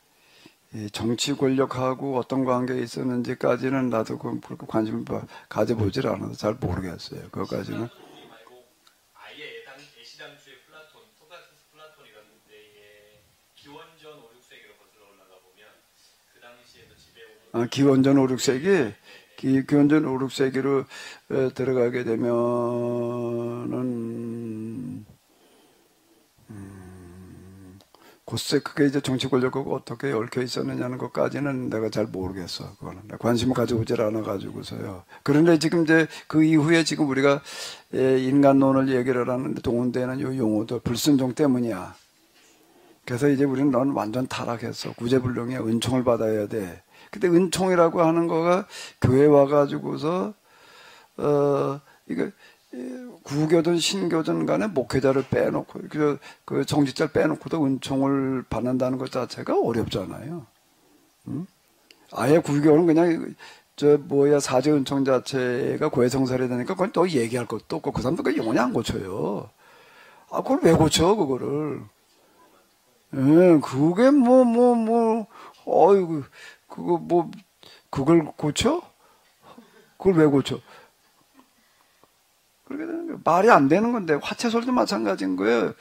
정치 권력하고 어떤 관계에 있었는지까지는 나도 그렇게 관심을 가져보질 않아서 잘 모르겠어요. 그거까지는. 아예 애시당초의 플라톤, 소크라테스 플라톤 이런 데에 기원전 5, 6세기로 거슬러 올라가 보면 그 당시에도 지배오고 기원전 5, 6세기? 기원전 5, 6세기로 들어가게 되면은 글쎄 그게 이제 정치 권력하고 어떻게 얽혀 있었느냐는 것까지는 내가 잘 모르겠어. 그거는 관심을 가져보질 않아 가지고서요. 그런데 지금 이제 그 이후에 지금 우리가 인간론을 얘기를 하는데 동원되는 요 용어도 불순종 때문이야. 그래서 이제 우리는 넌 완전 타락했어. 구제불능에 은총을 받아야 돼. 근데 은총이라고 하는 거가 교회 와가지고서 이거 구교든 신교든 간에 목회자를 빼놓고 그 정직자를 빼놓고도 은총을 받는다는 것 자체가 어렵잖아요. 응? 아예 구교는 그냥 사제 은총 자체가 고해성사를 되니까 그건 또 얘기할 것도 없고 그 사람들 그 영원히 안 고쳐요. 아 그걸 왜 고쳐 그거를? 예, 그게 어이구 그걸 고쳐? 그걸 왜 고쳐? 그렇게 되는 거예요. 말이 안 되는 건데, 화채설도 마찬가지인 거예요.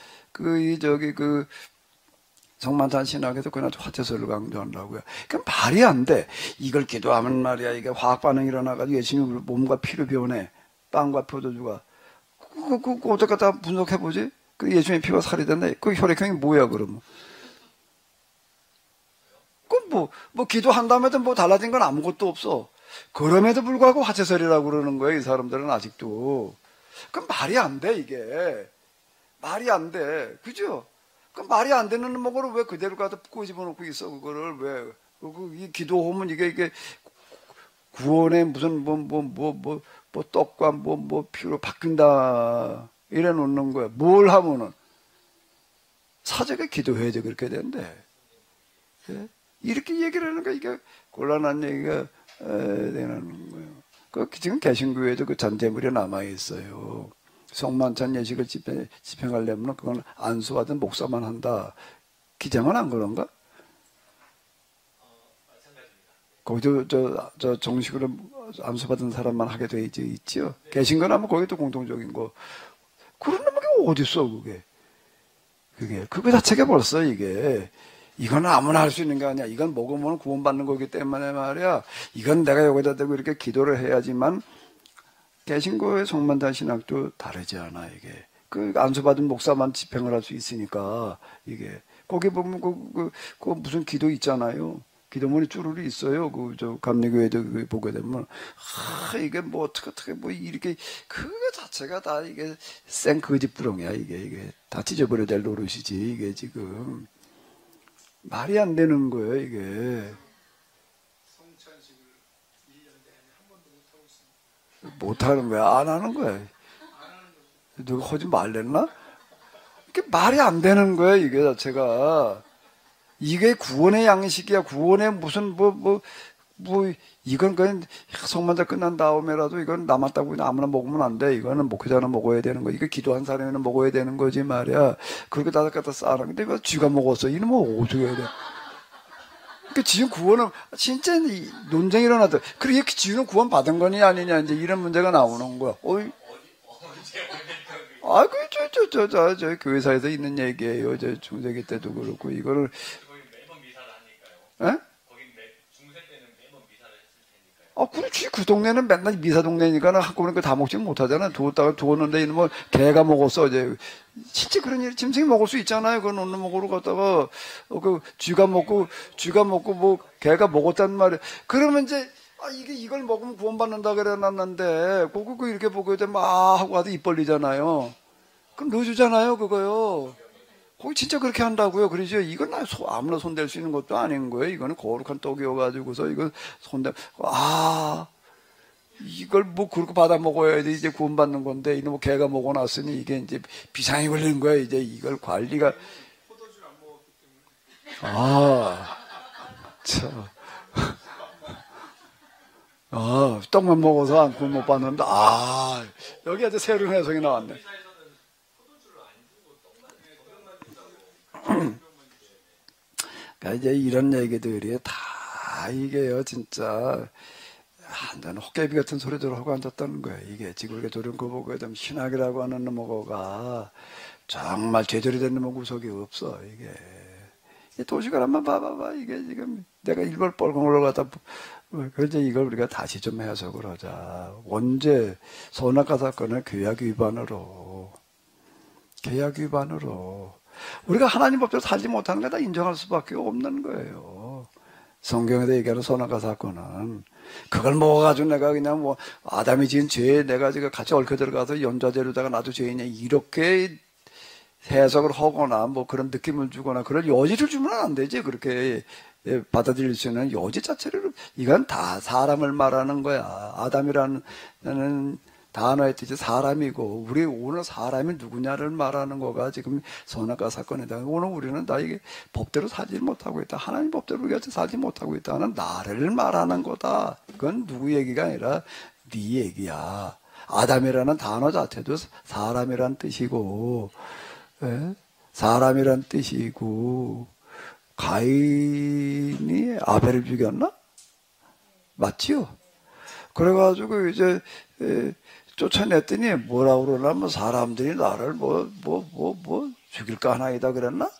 정만탄 신학에서 그날 화채설을 강조한다고요. 그러니까 말이 안 돼. 이걸 기도하면 말이야, 이게 화학 반응이 일어나가지고 예수님 몸과 피로 변해. 빵과 포도주가. 그거 어떻게 다 분석해보지? 그 예수님의 피와 살이 된다. 그 혈액형이 뭐야, 그러면? 기도한 다음에도 달라진 건 아무것도 없어. 그럼에도 불구하고 화채설이라고 그러는 거예요, 이 사람들은 아직도. 그럼 말이 안 돼, 이게. 말이 안 돼. 그죠? 그럼 말이 안 되는 거를 왜 그대로 갖다 꼬집어놓고 있어, 그거를 왜. 이 기도하면 이게 구원의 무슨 떡과 피로 바뀐다. 이래 놓는 거야. 뭘 하면은. 사제가 기도해야지 그렇게 된대. 예? 이렇게 얘기를 하는 거 이게 곤란한 얘기가 되는 거예요. 지금 개신교회도 그 잔재물이 남아있어요. 성만찬 예식을 집행하려면 그건 안수받은 목사만 한다. 기장은 안 그런가? 거기도 정식으로 안수받은 사람만 하게 돼 있죠. 개신교는 하면 거기도 공통적인 거. 그런 게 어딨어, 그게. 그거 자체가 벌써 이건 아무나 할 수 있는 게 아니야. 이건 먹으면 구원받는 거기 때문에 말이야. 이건 내가 여기다 대고 이렇게 기도를 해야지만, 개신교의 성만탄 신학도 다르지 않아, 이게. 그 안수받은 목사만 집행을 할 수 있으니까, 이게. 거기 보면 무슨 기도 있잖아요. 기도문이 쭈루리 있어요. 감리교회도 보게 되면. 이게 어떻게 이렇게, 그거 자체가 다 이게 생거짓부렁이야, 이게. 다 찢어버려야 될 노릇이지, 이게 지금. 말이 안 되는 거예요, 이게. 성찬식을 1년 내내 한 번도 못하고 있습니다. 못하는 거야? 안 하는 거야? 누가 하지 말랬나? 이게 말이 안 되는 거야, 이게 자체가. 이게 구원의 양식이야. 구원의 무슨, 이건 그냥 성만찬 끝난 다음에라도 이건 남았다고 그냥 아무나 먹으면 안 돼. 이거는 목회자는 먹어야 되는 거. 이거 기도한 사람에는 먹어야 되는 거지 말이야. 그렇게 다 갖다 쌓아놔. 근데 왜 쥐가 먹었어? 이놈은 어떻게 해야 돼? 그러니까 지금 구원은 진짜 논쟁이 일어나더. 그리고 지금 구원 받은 거니 아니냐 이제 이런 문제가 나오는 거야. 저 교회사에서 있는 얘기예요. 저 중세기 때도 그렇고 이거를. 에? 그렇지. 그 동네는 맨날 미사 동네니까 한꺼번에 다 먹지 못하잖아. 두었는데 이놈은 개가 먹었어. 이제 진짜 그런 일 짐승이 먹을 수 있잖아요. 그건 어느 먹으러 갔다가 쥐가 먹고 개가 먹었단 말이야. 그러면 이제 이걸 먹으면 구원받는다 그래 놨는데 그거 이렇게 보게 되면 하고 와도 입 벌리잖아요. 그럼 넣어주잖아요, 그거요. 거기 진짜 그렇게 한다고요. 그러죠. 이건 아무나 손댈 수 있는 것도 아닌 거예요. 이거는 거룩한 떡이어가지고서 이거 이걸 그렇게 받아 먹어야 돼. 이제 구원받는 건데 이놈 개가 먹어놨으니 이게 이제 비상이 걸리는 거야. 이제 이걸 관리가. 참. 떡만 먹어서 안 구원 못 받는다. 여기 아주 새로운 해석이 나왔네. 그러니까 이제 이런 얘기들이 다 이게요, 진짜. 완전 헛개비 같은 소리들 하고 앉았다는 거예요. 이게 지금 우리가 저런 거 보고 좀 신학이라고 하는 놈거가 정말 제대로 된 놈의 구석이 없어, 이게. 이 도시가 한번 봐봐봐. 이게 지금 내가 일본 뻘공을 갖다 그래서 이걸 우리가 다시 좀 해석을 하자. 언제 선악과 사건을 계약 위반으로 우리가 하나님 법대로 살지 못하는 거 다 인정할 수밖에 없는 거예요. 성경에서 얘기하는 선악과 사건은 그걸 먹어가지고 내가 그냥 뭐 아담이 지은 죄에 내가 지금 같이 얽혀 들어가서 연좌제로다가 나도 죄인이냐 이렇게 해석을 하거나 뭐 그런 느낌을 주거나 그럴 여지를 주면 안 되지. 그렇게 받아들일 수 있는 여지 자체를 이건 다 사람을 말하는 거야. 아담이라는 단어의 뜻이 사람이고 우리 오늘 사람이 누구냐를 말하는 거가 지금 선악과 사건이다. 오늘 우리는 다 이게 법대로 살지 못하고 있다. 하나님 법대로 우리가 살지 못하고 있다는 나를 말하는 거다. 그건 누구 얘기가 아니라 네 얘기야. 아담이라는 단어 자체도 사람이란 뜻이고 사람이란 뜻이고 가인이 아벨을 죽였나? 맞지요? 그래가지고 이제 쫓아냈더니 뭐라고 그러나 뭐 사람들이 나를 뭐 죽일까 하나이다 그랬나?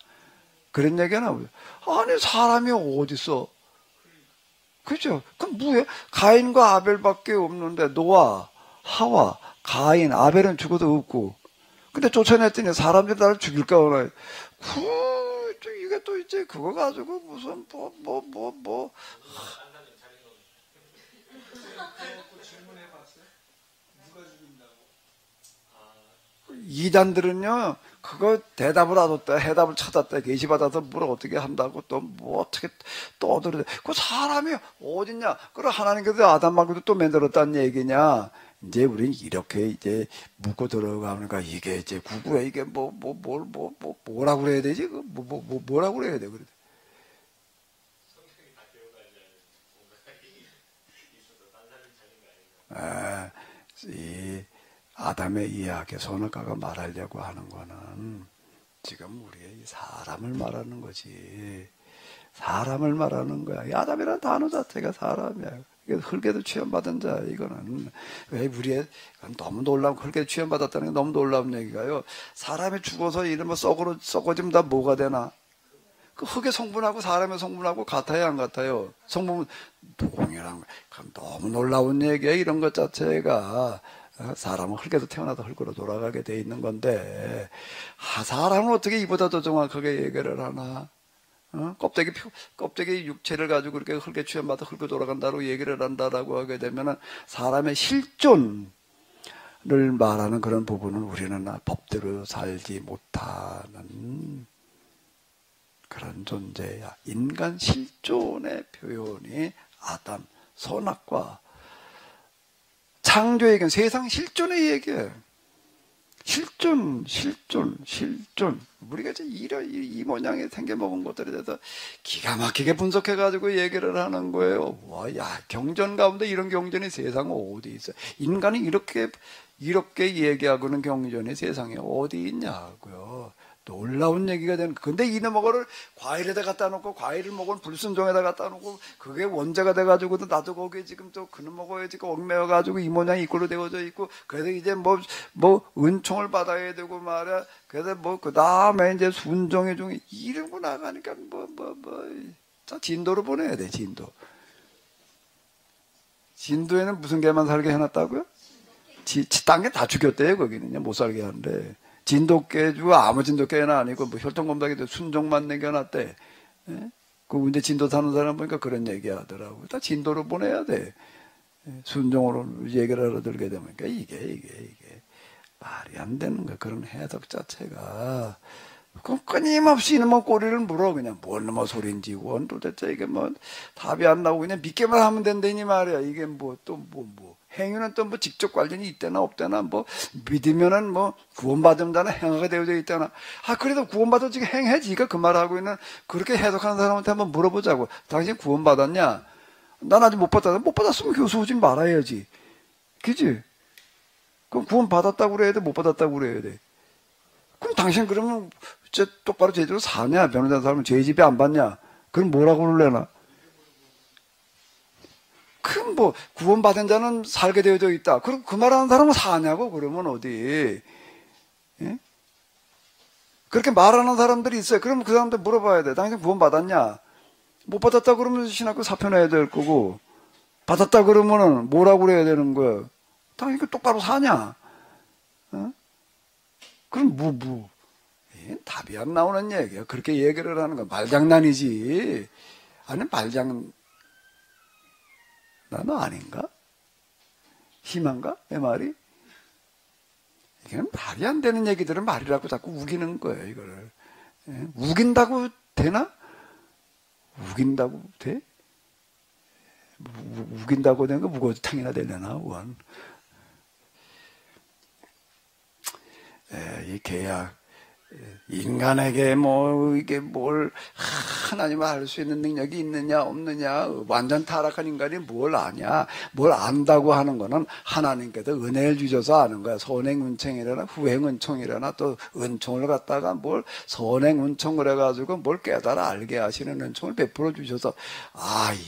그런 얘기가 나오죠. 아니 사람이 어딨어? 그죠? 그럼 뭐야? 가인과 아벨밖에 없는데 노아, 하와, 가인, 아벨은 죽어도 없고 근데 쫓아냈더니 사람들이 나를 죽일까 하나? 이게 또 이제 그거 가지고 무슨 이단들은요 그거 대답을 하뒀다 해답을 찾았다 계시받아서 뭘 어떻게 한다고 또 뭐 어떻게 떠들어 그 사람이 어딨냐 그럼 하나님께서 아담하고도 또 만들었다는 얘기냐 이제 우리는 이렇게 이제 묻고 들어가니까 이게 이제 구구에 이게 뭐라고 그래야 되지 뭐라고 그래야 돼 그래 이 아담의 이야기 선악과가 말하려고 하는 거는 지금 우리의 사람을 말하는 거지. 사람을 말하는 거야. 이 아담이라는 단어 자체가 사람이야. 흙에도 취함받은 자, 이거는. 왜 우리의, 너무 놀라운, 흙에 취함받았다는 게 너무 놀라운 얘기가요. 사람이 죽어서 이러면 썩어지면 다 뭐가 되나? 그 흙의 성분하고 사람의 성분하고 같아요, 안 같아요? 성분, 동일한 거야. 너무 놀라운 얘기야, 이런 것 자체가. 사람은 흙에서 태어나서 흙으로 돌아가게 돼 있는 건데, 사람은 어떻게 이보다 더 정확하게 얘기를 하나? 껍데기 육체를 가지고 그렇게 흙에 취함받아 흙으로 돌아간다고 얘기를 한다라고 하게 되면은 사람의 실존을 말하는 그런 부분은 우리는 법대로 살지 못하는 그런 존재야. 인간 실존의 표현이 아담, 선악과 창조의 얘기는 세상 실존의 얘기예요. 실존. 우리가 이제 이 모양이 생겨먹은 것들에 대해서 기가 막히게 분석해가지고 얘기를 하는 거예요. 와, 야, 경전 가운데 이런 경전이 세상에 어디 있어? 인간이 이렇게 얘기하고는 경전이 세상에 어디 있냐고요. 놀라운 얘기가 되는. 근데 이놈의 과일에다 갖다 놓고 과일을 먹은 불순종에다 갖다 놓고 그게 원자가 돼가지고도 나도 거기에 지금 또 그놈 먹어야 지금 얽매여가지고 이 모양이 이꼴로 되어져 있고 그래서 이제 뭐 은총을 받아야 되고 말이야. 그래서 그 다음에 이제 순종의 종이 이런 거 나가니까 자 진도로 보내야 돼. 진도에는 무슨 개만 살게 해놨다고요? 딴 게 다 죽였대요. 거기는요 못 살게 하는데. 진돗개주 아무 진돗개는 아니고 혈통검사기도 순종만 내겨놨대. 그 이제 진도 사는 사람 보니까 그런 얘기하더라고. 다 진도로 보내야 돼. 순종으로 얘기를 알아들게 되면 그러니까 이게 말이 안 되는 거야. 그런 해석 자체가. 끊임없이 이놈의 꼬리를 물어 그냥 뭔 놈의 소리인지 원 도대체 이게 답이 안 나오고 그냥 믿기만 하면 된다니 말이야. 이게 행위는 또 직접 관련이 있대나 없대나 믿으면은 구원받은 자는 행하게 되어져 있다나. 그래도 구원받아 지금 행해지가 그 말하고 있는 그렇게 해석하는 사람한테 한번 물어보자고. 당신 구원받았냐? 난 아직 못 받았다. 못 받았으면 교수 오지 말아야지. 그지? 그럼 구원받았다고 그래야 돼? 못 받았다고 그래야 돼? 그럼 당신 그러면 똑바로 제대로 사냐? 변호사 사람은 죄 지배 안 받냐? 그럼 뭐라고 그럴래나? 그럼 구원받은 자는 살게 되어져 있다. 그럼 그 말하는 사람은 사냐고? 그러면 어디? 예? 그렇게 말하는 사람들이 있어요. 그러면 그 사람들 물어봐야 돼. 당신 구원받았냐? 못 받았다 그러면 신학교 사표내야 될 거고. 받았다 그러면은 뭐라고 그래야 되는 거야? 당연히 그 똑바로 사냐? 어? 그럼 답이 안 나오는 얘기야. 그렇게 얘기를 하는 거 말장난이지. 아니 말장난은 아닌가? 심한가? 내 말이? 이게 말이 안 되는 얘기들은 말이라고 자꾸 우기는 거예요, 이거를. 예? 우긴다고 되나? 우긴다고 돼? 우긴다고 된 거 무거워서 탕이나 되려나, 원. 이 계약. 인간에게 이게 뭘, 하나님을 알 수 있는 능력이 있느냐, 없느냐, 완전 타락한 인간이 뭘 아냐, 뭘 안다고 하는 거는 하나님께서 은혜를 주셔서 아는 거야. 선행은총이라나 후행은총이라나 또 은총을 갖다가 뭘 선행은총을 해가지고 뭘 깨달아 알게 하시는 은총을 베풀어 주셔서,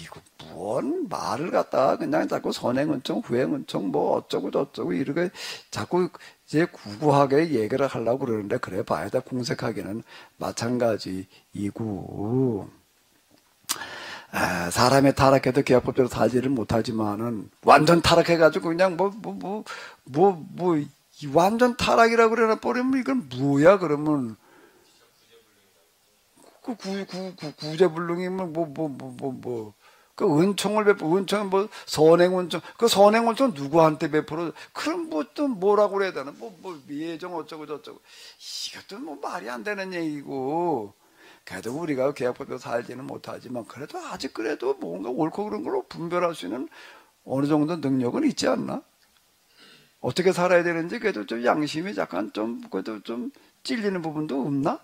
이거 뭔 말을 갖다가 그냥 자꾸 선행은총, 후행은총, 어쩌고 저쩌고 이렇게 자꾸 이제 구구하게 얘기를 하려고 그러는데, 그래 봐야 돼. 공색하기는 마찬가지이고, 사람이 타락해도 계약법대로 살지를 못하지만은, 완전 타락해가지고 그냥 완전 타락이라고 그래나 버리면 이건 뭐야, 그러면. 구제불능이면 그 은총을 은총은 선행은총, 그 선행은총 누구한테 베풀어? 그럼 또 뭐라고 그래야 되나? 예정 어쩌고 저쩌고. 이것도 말이 안 되는 얘기고. 그래도 우리가 계약법대로 살지는 못하지만, 그래도 아직 그래도 뭔가 옳고 그런 걸로 분별할 수 있는 어느 정도 능력은 있지 않나? 어떻게 살아야 되는지 그래도 좀 양심이 약간 그래도 좀 찔리는 부분도 없나?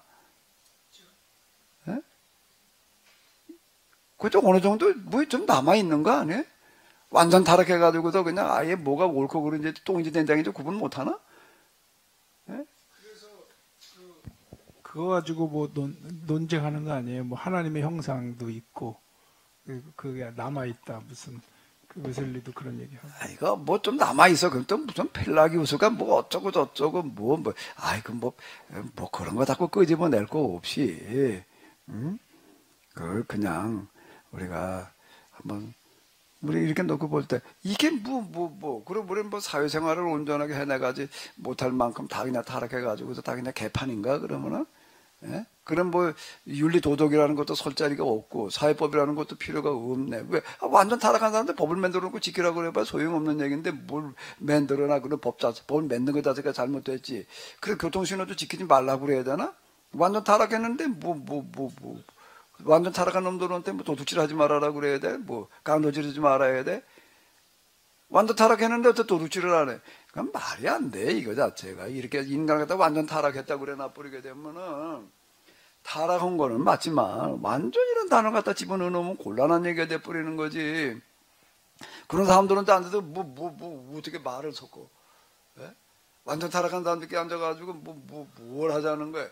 그래도 어느 정도 좀 남아있는 거 아니에요? 완전 타락해가지고서 그냥 아예 뭐가 옳고 그른지 똥인지 된장인지 구분 못하나? 예? 그거 가지고 논쟁하는 거 아니에요? 하나님의 형상도 있고, 그게 남아있다. 무슨, 그 웨슬리도 그런 얘기하고. 이거 좀 남아있어. 그럼 또 무슨 펠라기우스가 어쩌고 저쩌고 그런 거 자꾸 끄집어낼 거 없이, 응? 그걸 그냥, 우리가 한번 우리 이렇게 놓고 볼 때 이게 그럼 우리는 사회생활을 온전하게 해내가지 못할 만큼 다 그냥 타락해가지고서 다 그냥 개판인가 그러면은? 예? 그럼 윤리 도덕이라는 것도 설 자리가 없고 사회법이라는 것도 필요가 없네. 왜? 완전 타락한 사람들 법을 만들어 놓고 지키라고 그래봐 소용없는 얘기인데 뭘 만들어놔. 그런 법을 만든 것 자체가 잘못됐지. 그래 교통신호도 지키지 말라고 그래야 되나? 완전 타락했는데 완전 타락한 놈들한테 도둑질 하지 말아라 그래야 돼? 강도질하지 말아야 돼? 완전 타락했는데 어떻게 도둑질을 안 해? 그건 말이 안 돼, 이거 자체가. 이렇게 인간을 갖다 완전 타락했다고 그래 놔버리게 되면은, 타락한 거는 맞지만, 완전이라는 단어 갖다 집어넣어 놓으면 곤란한 얘기가 돼버리는 거지. 그런 사람들한테 앉아서 어떻게 말을 섞어? 예? 완전 타락한 사람들끼리 앉아가지고 뭘 하자는 거야?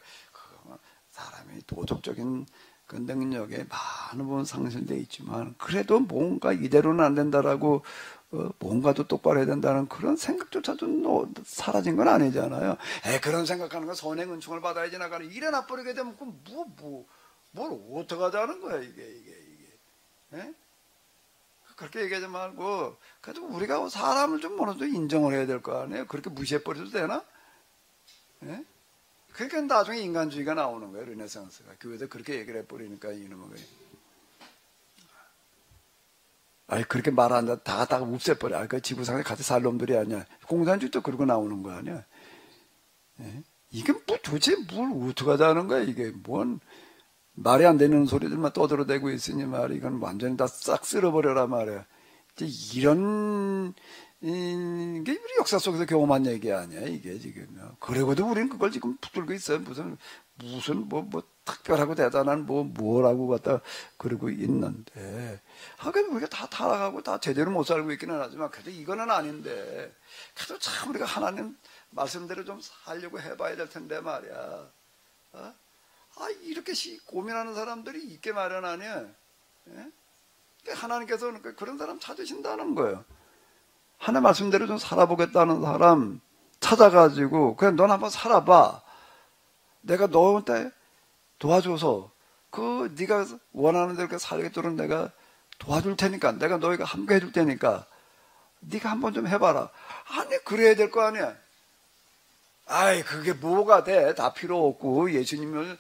사람이 도덕적인 그 능력에 많은 부분 상실되어 있지만 그래도 뭔가 이대로는 안 된다라고 뭔가도 똑바로 해야 된다는 그런 생각조차도 사라진 건 아니잖아요. 그런 생각하는 건 선행은총을 받아야지 나가는 이래 놔버리게 되면 뭘 어떡하자는 거야 이게. 에? 그렇게 얘기하지 말고 그래도 우리가 사람을 좀 어느 정도 인정을 해야 될 거 아니에요. 그렇게 무시해버려도 되나? 에? 그러니까 나중에 인간주의가 나오는 거예요. 르네상스가. 교회에서 그렇게 얘기를 해버리니까 이놈은 그렇게 말 안 한다. 다 갖다가 없애버려. 그 지구상에 같이 살 놈들이 아니야. 공산주의도 그러고 나오는 거 아니야. 예? 이게 도대체 뭘 어떡하자는 거야. 이게 말이 안 되는 소리들만 떠들어대고 있으니 말이야. 이건 완전히 다 싹 쓸어버려라 말이야. 이제 이런 이게 우리 역사 속에서 경험한 얘기 아니야 이게 지금. 그래도 우리는 그걸 지금 붙들고 있어요. 무슨 특별하고 대단한 뭐라고 갖다 그러고 있는데. 그래도 우리가 다 타락하고 다 제대로 못 살고 있기는 하지만 그래도 이거는 아닌데. 그래도 참 우리가 하나님 말씀대로 좀 살려고 해봐야 될 텐데 말이야. 이렇게 고민하는 사람들이 있게 마련 아니야. 예? 하나님께서 그런 사람 찾으신다는 거예요. 하나님 말씀대로 좀 살아보겠다는 사람 찾아가지고 그냥 넌 한번 살아봐. 내가 너한테 도와줘서 네가 원하는 대로 살겠도록 내가 도와줄 테니까, 내가 너희가 함께 해줄 테니까 네가 한번 좀 해봐라. 아니, 그래야 될 거 아니야. 아이, 그게 뭐가 돼? 다 필요 없고, 예수님을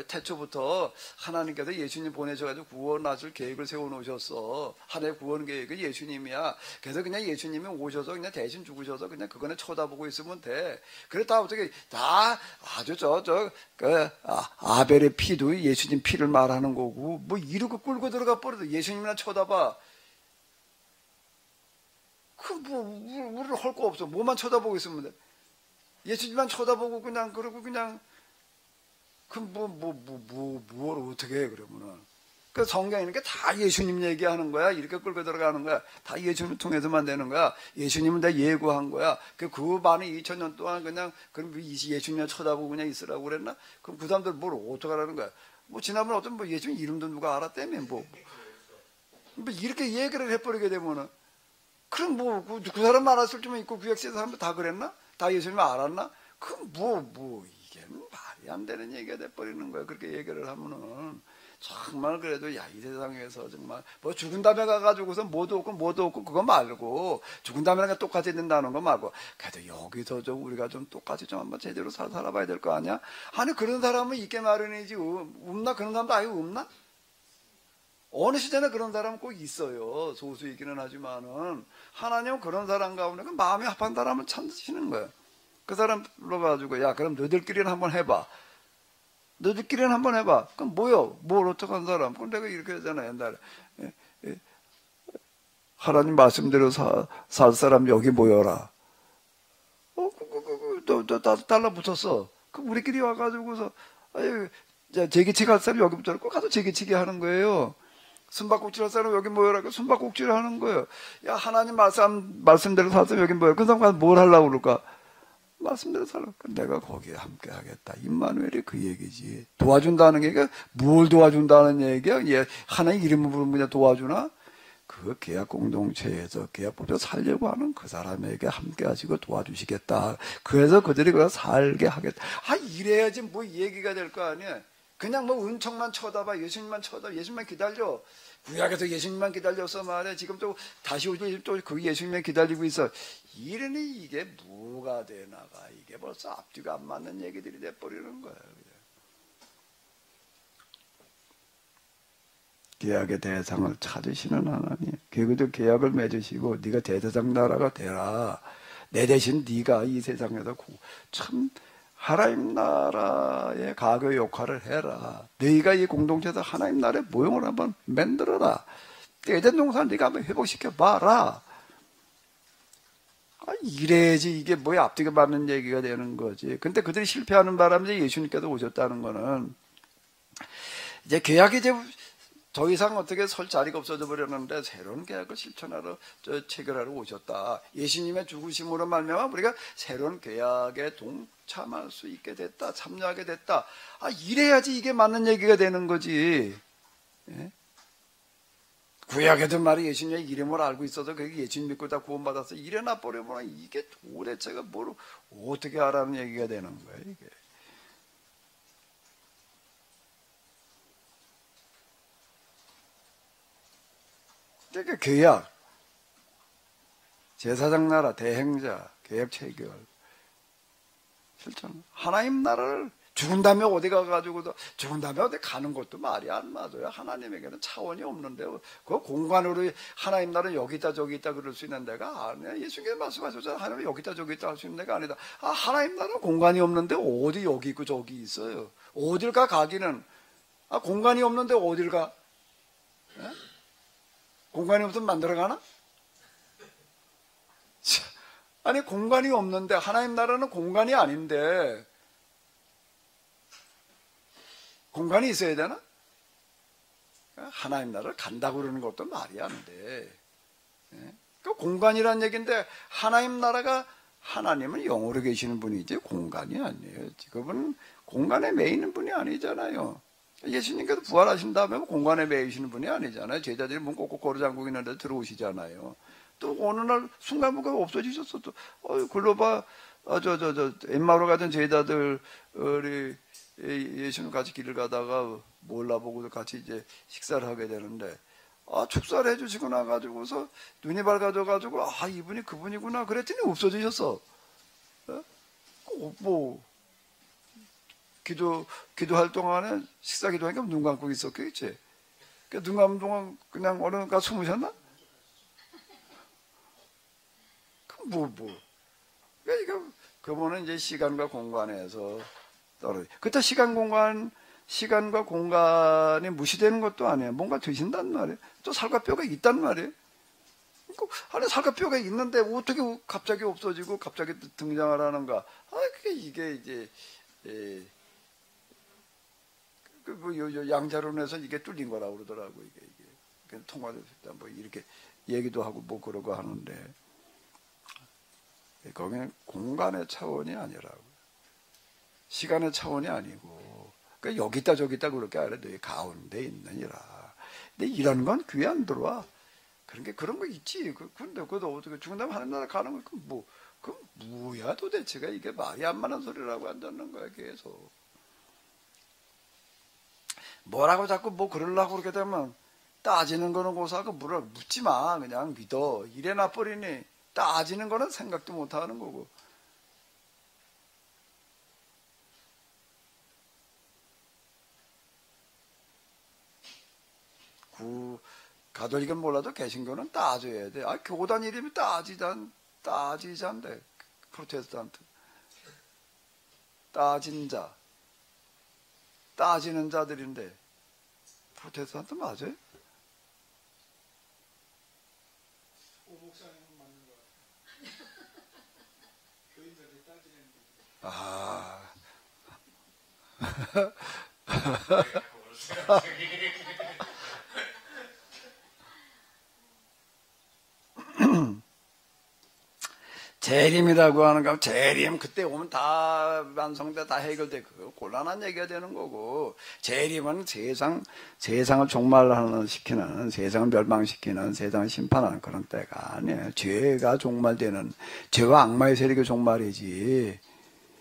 태초부터 하나님께서 예수님 보내셔가지고 구원하실 계획을 세워놓으셨어. 하나의 구원 계획은 예수님이야. 그래서 그냥 예수님이 오셔서 그냥 대신 죽으셔서 그냥 그거는 쳐다보고 있으면 돼. 그래, 다 어떻게, 다 아주 아벨의 피도 예수님 피를 말하는 거고, 뭐 이러고 끌고 들어가 버려도 예수님이나 쳐다봐. 우리를 할 거 없어. 뭐만 쳐다보고 있으면 돼. 예수님만 쳐다보고 그냥 그러고 그냥 뭘 어떻게 해 그러면은. 그 성경이니까 다 예수님 얘기하는 거야. 이렇게 끌고 들어가는 거야. 다 예수님 통해서만 되는 거야. 예수님은 다 예고한 거야. 그 많은 2000년 동안 그냥 그럼 예수님을 쳐다보고 그냥 있으라고 그랬나? 그럼 그 사람들 뭘 어떡하라는 거야? 뭐 지난번 어떤 뭐 예수님 이름도 누가 알았다며 뭐 이렇게 얘기를 해버리게 되면은 그럼 그 사람 알았을 줄만 있고 구약시대 사람들 다 그랬나? 다 예수님 알았나? 그럼 이게 말이 안 되는 얘기가 돼버리는 거야. 그렇게 얘기를 하면은. 정말 그래도, 야, 이 세상에서 정말, 뭐 죽은 다음에 가가지고서 뭐도 없고, 그거 말고, 죽은 다음에 똑같이 된다는 거 말고, 그래도 여기서 좀 우리가 좀 똑같이 좀 한번 제대로 살아봐야 될 거 아니야? 아니, 그런 사람은 있게 마련이지. 없나? 그런 사람도 아예 없나? 어느 시대나 그런 사람은 꼭 있어요. 소수이기는 하지만은 하나님은 그런 사람 가운데 마음이 합한 사람을 찾으시는 거예요. 그 사람 불러가지고 야 그럼 너희들끼리는 한번 해봐. 너희들끼리는 한번 해봐. 그럼 뭐요? 뭘 어떻게 한 사람? 그럼 내가 이렇게 하잖아요. 옛날에 하나님 말씀대로 살 사람 여기 모여라. 달라붙었어. 그럼 우리끼리 와가지고서 제기치기 할 사람 여기 붙어놓고 가서 제기치기 하는 거예요. 숨바꼭질 할 사람 여기 모여라. 숨바꼭질 하는 거예요. 야, 하나님 말씀대로 살았으 여기 모여. 그 사람 가서 뭘 하려고 그럴까? 말씀대로 살아. 내가 거기에 함께 하겠다. 임마누엘이 그 얘기지. 도와준다는 얘기가 뭘 도와준다는 얘기야? 얘 하나님 이름을 부르면 그냥 도와주나? 그 계약 공동체에서 계약법대로 살려고 하는 그 사람에게 함께 하시고 도와주시겠다. 그래서 그들이 그걸 살게 하겠다. 이래야지 뭐 얘기가 될 거 아니야. 그냥 뭐 은총만 쳐다봐. 예수님만 쳐다봐. 예수님만 기다려. 구약에서 예수님만 기다렸어 말이야. 지금 또 다시 오지 또 그 예수님만 기다리고 있어. 이러니 이게 뭐가 되나가. 이게 벌써 앞뒤가 안 맞는 얘기들이 돼버리는 거야. 계약의 대상을 찾으시는 하나님. 그들도 계약을 맺으시고 네가 대대장 나라가 되라. 내 대신 네가 이 세상에서 참 하나님 나라의 가교 역할을 해라. 너희가 이 공동체에서 하나님 나라의 모형을 한번 만들어라. 에덴 동산 네가 한번 회복시켜봐라. 이래야지 이게 뭐야 앞뒤가 맞는 얘기가 되는 거지. 근데 그들이 실패하는 바람에 예수님께서 오셨다는 거는 이제 계약이 이제 더 이상 어떻게 설 자리가 없어져 버렸는데 새로운 계약을 실천하러 체결하러 오셨다. 예수님의 죽으심으로 말미암아 우리가 새로운 계약에 동참할 수 있게 됐다. 참여하게 됐다. 이래야지 이게 맞는 얘기가 되는 거지. 예? 구약에도 말이 예수님의 이름을 알고 있어서 그게 예수님 믿고 다 구원받았어. 이래나 버려보나 이게 도대체가 뭘 어떻게 하라는 얘기가 되는 거야 이게. 그러니까 계약, 제사장 나라, 대행자, 계약 체결, 실천. 하나님 나라를 죽은 다음에 어디 가가지고도 죽은 다음에 어디 가는 것도 말이 안 맞아요. 하나님에게는 차원이 없는데 그 공간으로 하나님 나라는 여기 있다 저기 있다 그럴 수 있는 데가 아니야. 예수님께서 말씀하셨잖아요. 하나님은 여기 있다 저기 있다 할 수 있는 데가 아니다. 하나님 나라는 공간이 없는데 어디 여기 있고 저기 있어요. 어딜 가기는 공간이 없는데 어딜 가? 예? 공간이 없으면 만들어가나? 아니 공간이 없는데 하나님 나라는 공간이 아닌데 공간이 있어야 되나? 하나님 나라를 간다고 그러는 것도 말이 안 돼. 그 공간이란 얘기인데 하나님 나라가 하나님은 영으로 계시는 분이지 공간이 아니에요. 그분은 공간에 매이는 분이 아니잖아요. 예수님께서 부활하신 다음에 공간에 매이시는 분이 아니잖아요. 제자들이 문 꼭꼭 걸어 잠그고 있는데 들어오시잖아요. 또 어느 날 순간부가 없어지셨어. 또 글로 봐. 엠마오로 가던 제자들이 예수님 같이 길을 가다가 몰라보고 같이 이제 식사를 하게 되는데 축사를 해주시고 나가지고서 눈이 밝아져가지고 이분이 그분이구나 그랬더니 없어지셨어. 뭐 기도할 동안에 식사 기도하니까 눈 감고 있었겠지. 눈 감은 동안 그냥 어느 가 숨으셨나? 그러니까 그분은 이제 시간과 공간에서 떨어져. 그때 시간과 공간이 무시되는 것도 아니에요. 뭔가 되신단 말이에요. 또 살과 뼈가 있단 말이에요. 안에 살과 뼈가 있는데 어떻게 갑자기 없어지고 갑자기 등장을 하는가? 이게 이제 양자론에서 이게 뚫린 거라고 그러더라고. 이게 통화도 뭐 이렇게 얘기도 하고 뭐 그러고 하는데 거기는 공간의 차원이 아니라고. 시간의 차원이 아니고. 그러니까 여기 있다 저기 있다 그렇게 알아도 가운데 있느니라. 근데 이런 건 귀에 안 들어와. 그런 거 있지. 근데 그것도 어떻게 죽은 다음에 하는 나라 가는 거, 그건 뭐야 도대체가 이게 말이 안 맞는 소리라고 안 듣는 거야, 계속. 뭐라고 자꾸 뭐 그러려고 그렇게 되면 따지는 거는 고사하고 묻지 마. 그냥 믿어. 이래 놔버리니 따지는 거는 생각도 못 하는 거고. 가톨릭은 몰라도 개신교는 따져야 돼. 교단 이름이 따지자인데, 프로테스탄트. 따진 자. 따지는 자들인데, 프로테스탄트 맞아요? 오 목사님은 맞는 것 같아요. 교인들이 따지는 재림이라고 하는 거, 재림 그때 오면 다 완성돼, 다 해결돼. 그거 곤란한 얘기가 되는 거고, 재림은 세상을 종말시키는, 세상을 멸망시키는, 세상을 심판하는 그런 때가 아니에요. 죄가 종말되는, 죄와 악마의 세력이 종말이지.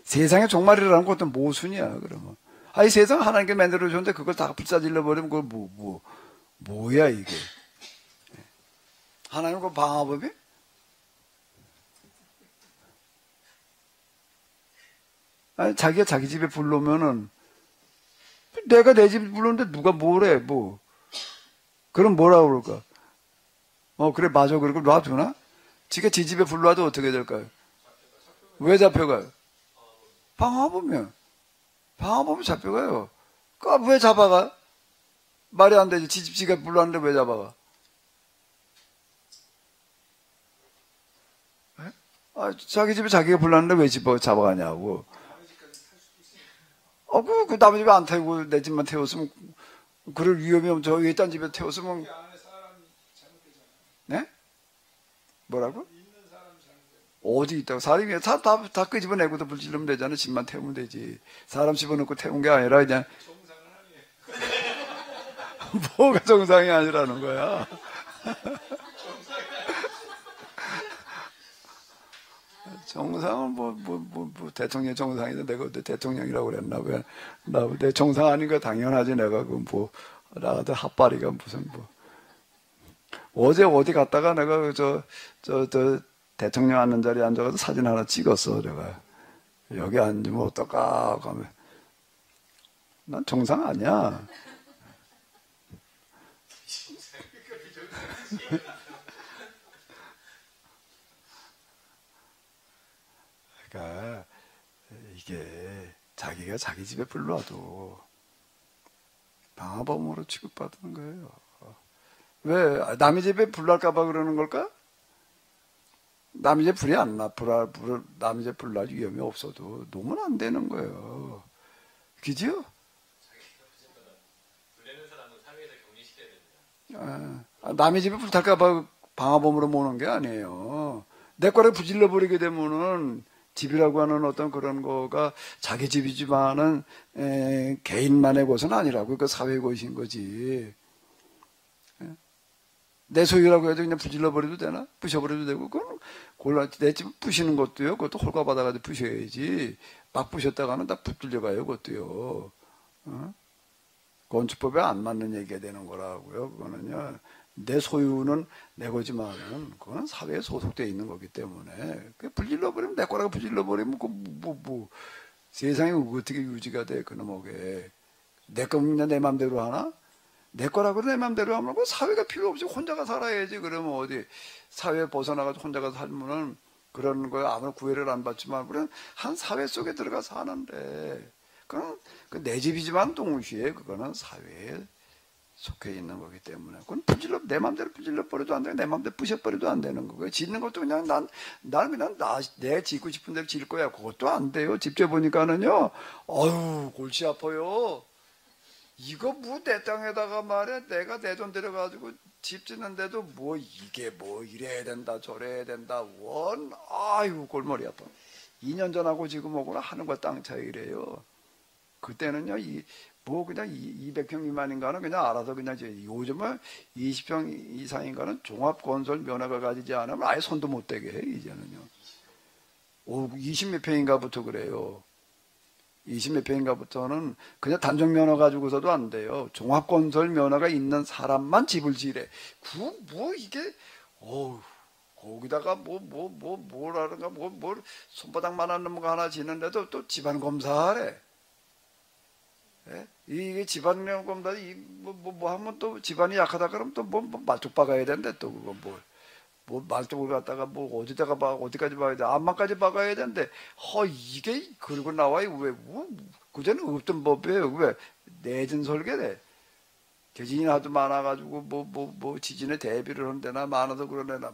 세상의 종말이라는 것도 모순이야. 그러면 이 세상 하나님께 만들어 줬는데 그걸 다 불사질러 버리면 그거 뭐야 이게? 하나님 그 방화범이? 자기가 자기 집에 불러오면은, 내가 내 집에 불렀는데 누가 뭐래, 그럼 뭐라고 그럴까? 그래, 맞아. 그리고 놔두나? 지가 지 집에 불러와도 어떻게 될까요? 왜 잡혀가요? 방화범이야. 방화범이 잡혀가요. 왜 잡아가? 말이 안 되지. 지 집 지가 불러왔는데 왜 잡아가? 자기 집에 자기가 불렀는데 왜 잡아가냐고. 그 남의 집에 안 태우고 내 집만 태웠으면, 그럴 위험이 없죠. 저기 딴 집에 태웠으면. 네? 뭐라고? 어디 있다고? 사람이 다 끄집어내고도 불질르면 되잖아. 집만 태우면 되지. 사람 집어넣고 태운 게 아니라 그냥. 뭐가 정상이 아니라는 거야? 정상은 대통령 정상인데 내가 그때 대통령이라고 그랬나? 내 정상 아닌 거 당연하지. 내가 나한테 핫바리가 무슨 어제 어디 갔다가 내가 저 대통령 앉는 자리에 앉아가지고 사진 하나 찍었어. 내가 여기 앉으면 어떨까 하면 난 정상 아니야. 그러니까 이게 자기가 자기 집에 불러와도 방화범으로 취급받는 거예요. 왜? 남의 집에 불날까 봐 그러는 걸까? 남의 집에 불이 안 나. 남의 집에 불날 위험이 없어도 놓으면 안 되는 거예요. 그죠? 남의 집에 불탈까 봐 방화범으로 모는 게 아니에요. 내 거를 부질러 버리게 되면은 집이라고 하는 어떤 그런 거가 자기 집이지만은 개인만의 곳은 아니라고. 그 사회의 곳인 거지. 내 소유라고 해도 그냥 부질러 버려도 되나? 부셔버려도 되고. 그건 내 집 부시는 것도요. 그것도 홀가받아가지고 부셔야지. 막 부셨다가는 다 붙들려가요. 그것도요. 건축법에 안 맞는 얘기가 되는 거라고요. 그거는요. 내 소유는 내 거지만은 그거는 사회에 소속되어 있는 거기 때문에 그 불질러 버리면 내 거라고 불질러 버리면 세상이 어떻게 유지가 돼 그놈에게 내 거면 내 맘대로 하나? 내 거라고 내 맘대로 하면 그 사회가 필요 없이 혼자가 살아야지. 그러면 어디 사회에 벗어나가지고 혼자가 살면은 그런 거에 아무런 구애를 안 받지만 그런 한 사회 속에 들어가 사는데 그건 내 집이지만 동시에 그거는 사회에 속해 있는 거기 때문에 그건 내 맘대로 부질러 버려도 안 되고 내 맘대로 부셔버려도 안 되는 거고요. 짓는 것도 그냥 나는 그냥 내 짓고 싶은 대로 질 거야. 그것도 안 돼요. 집 져보니까는요. 어휴 골치 아파요. 이거 뭐 내 땅에다가 말이야 내가 내 돈 들여가지고 집 짓는데도 뭐 이게 뭐 이래야 된다 저래야 된다 아유 골머리 아파. 2년 전하고 지금 오거나 하는 거 땅 차이래요. 그때는요 뭐 그냥 200평 미만인가는 그냥 알아서 그냥 요즘은 20평 이상인가는 종합건설 면허가 가지지 않으면 아예 손도 못 대게 해 이제는요. 20몇 평인가부터 그래요. 20몇 평인가부터는 그냥 단종 면허 가지고서도 안 돼요. 종합건설 면허가 있는 사람만 집을 지래. 뭐 이게 거기다가 뭐라든가 손바닥만한 놈 하나 지는데도 또 집안 검사하래. 예? 이게 집안 검사 뭐 하면 또 집안이 약하다 그러면 또 뭐 말뚝 박아야 되는데 또 그거 뭐 말뚝을 갖다가 뭐 어디까지 봐야 돼 안마까지 박아야 되는데 이게 그러고 나와요. 왜 그전에 없던 법이에요. 왜 내진 설계래. 지진이 하도 많아가지고 뭐 지진에 대비를 하는 데나 많아서 그런 데나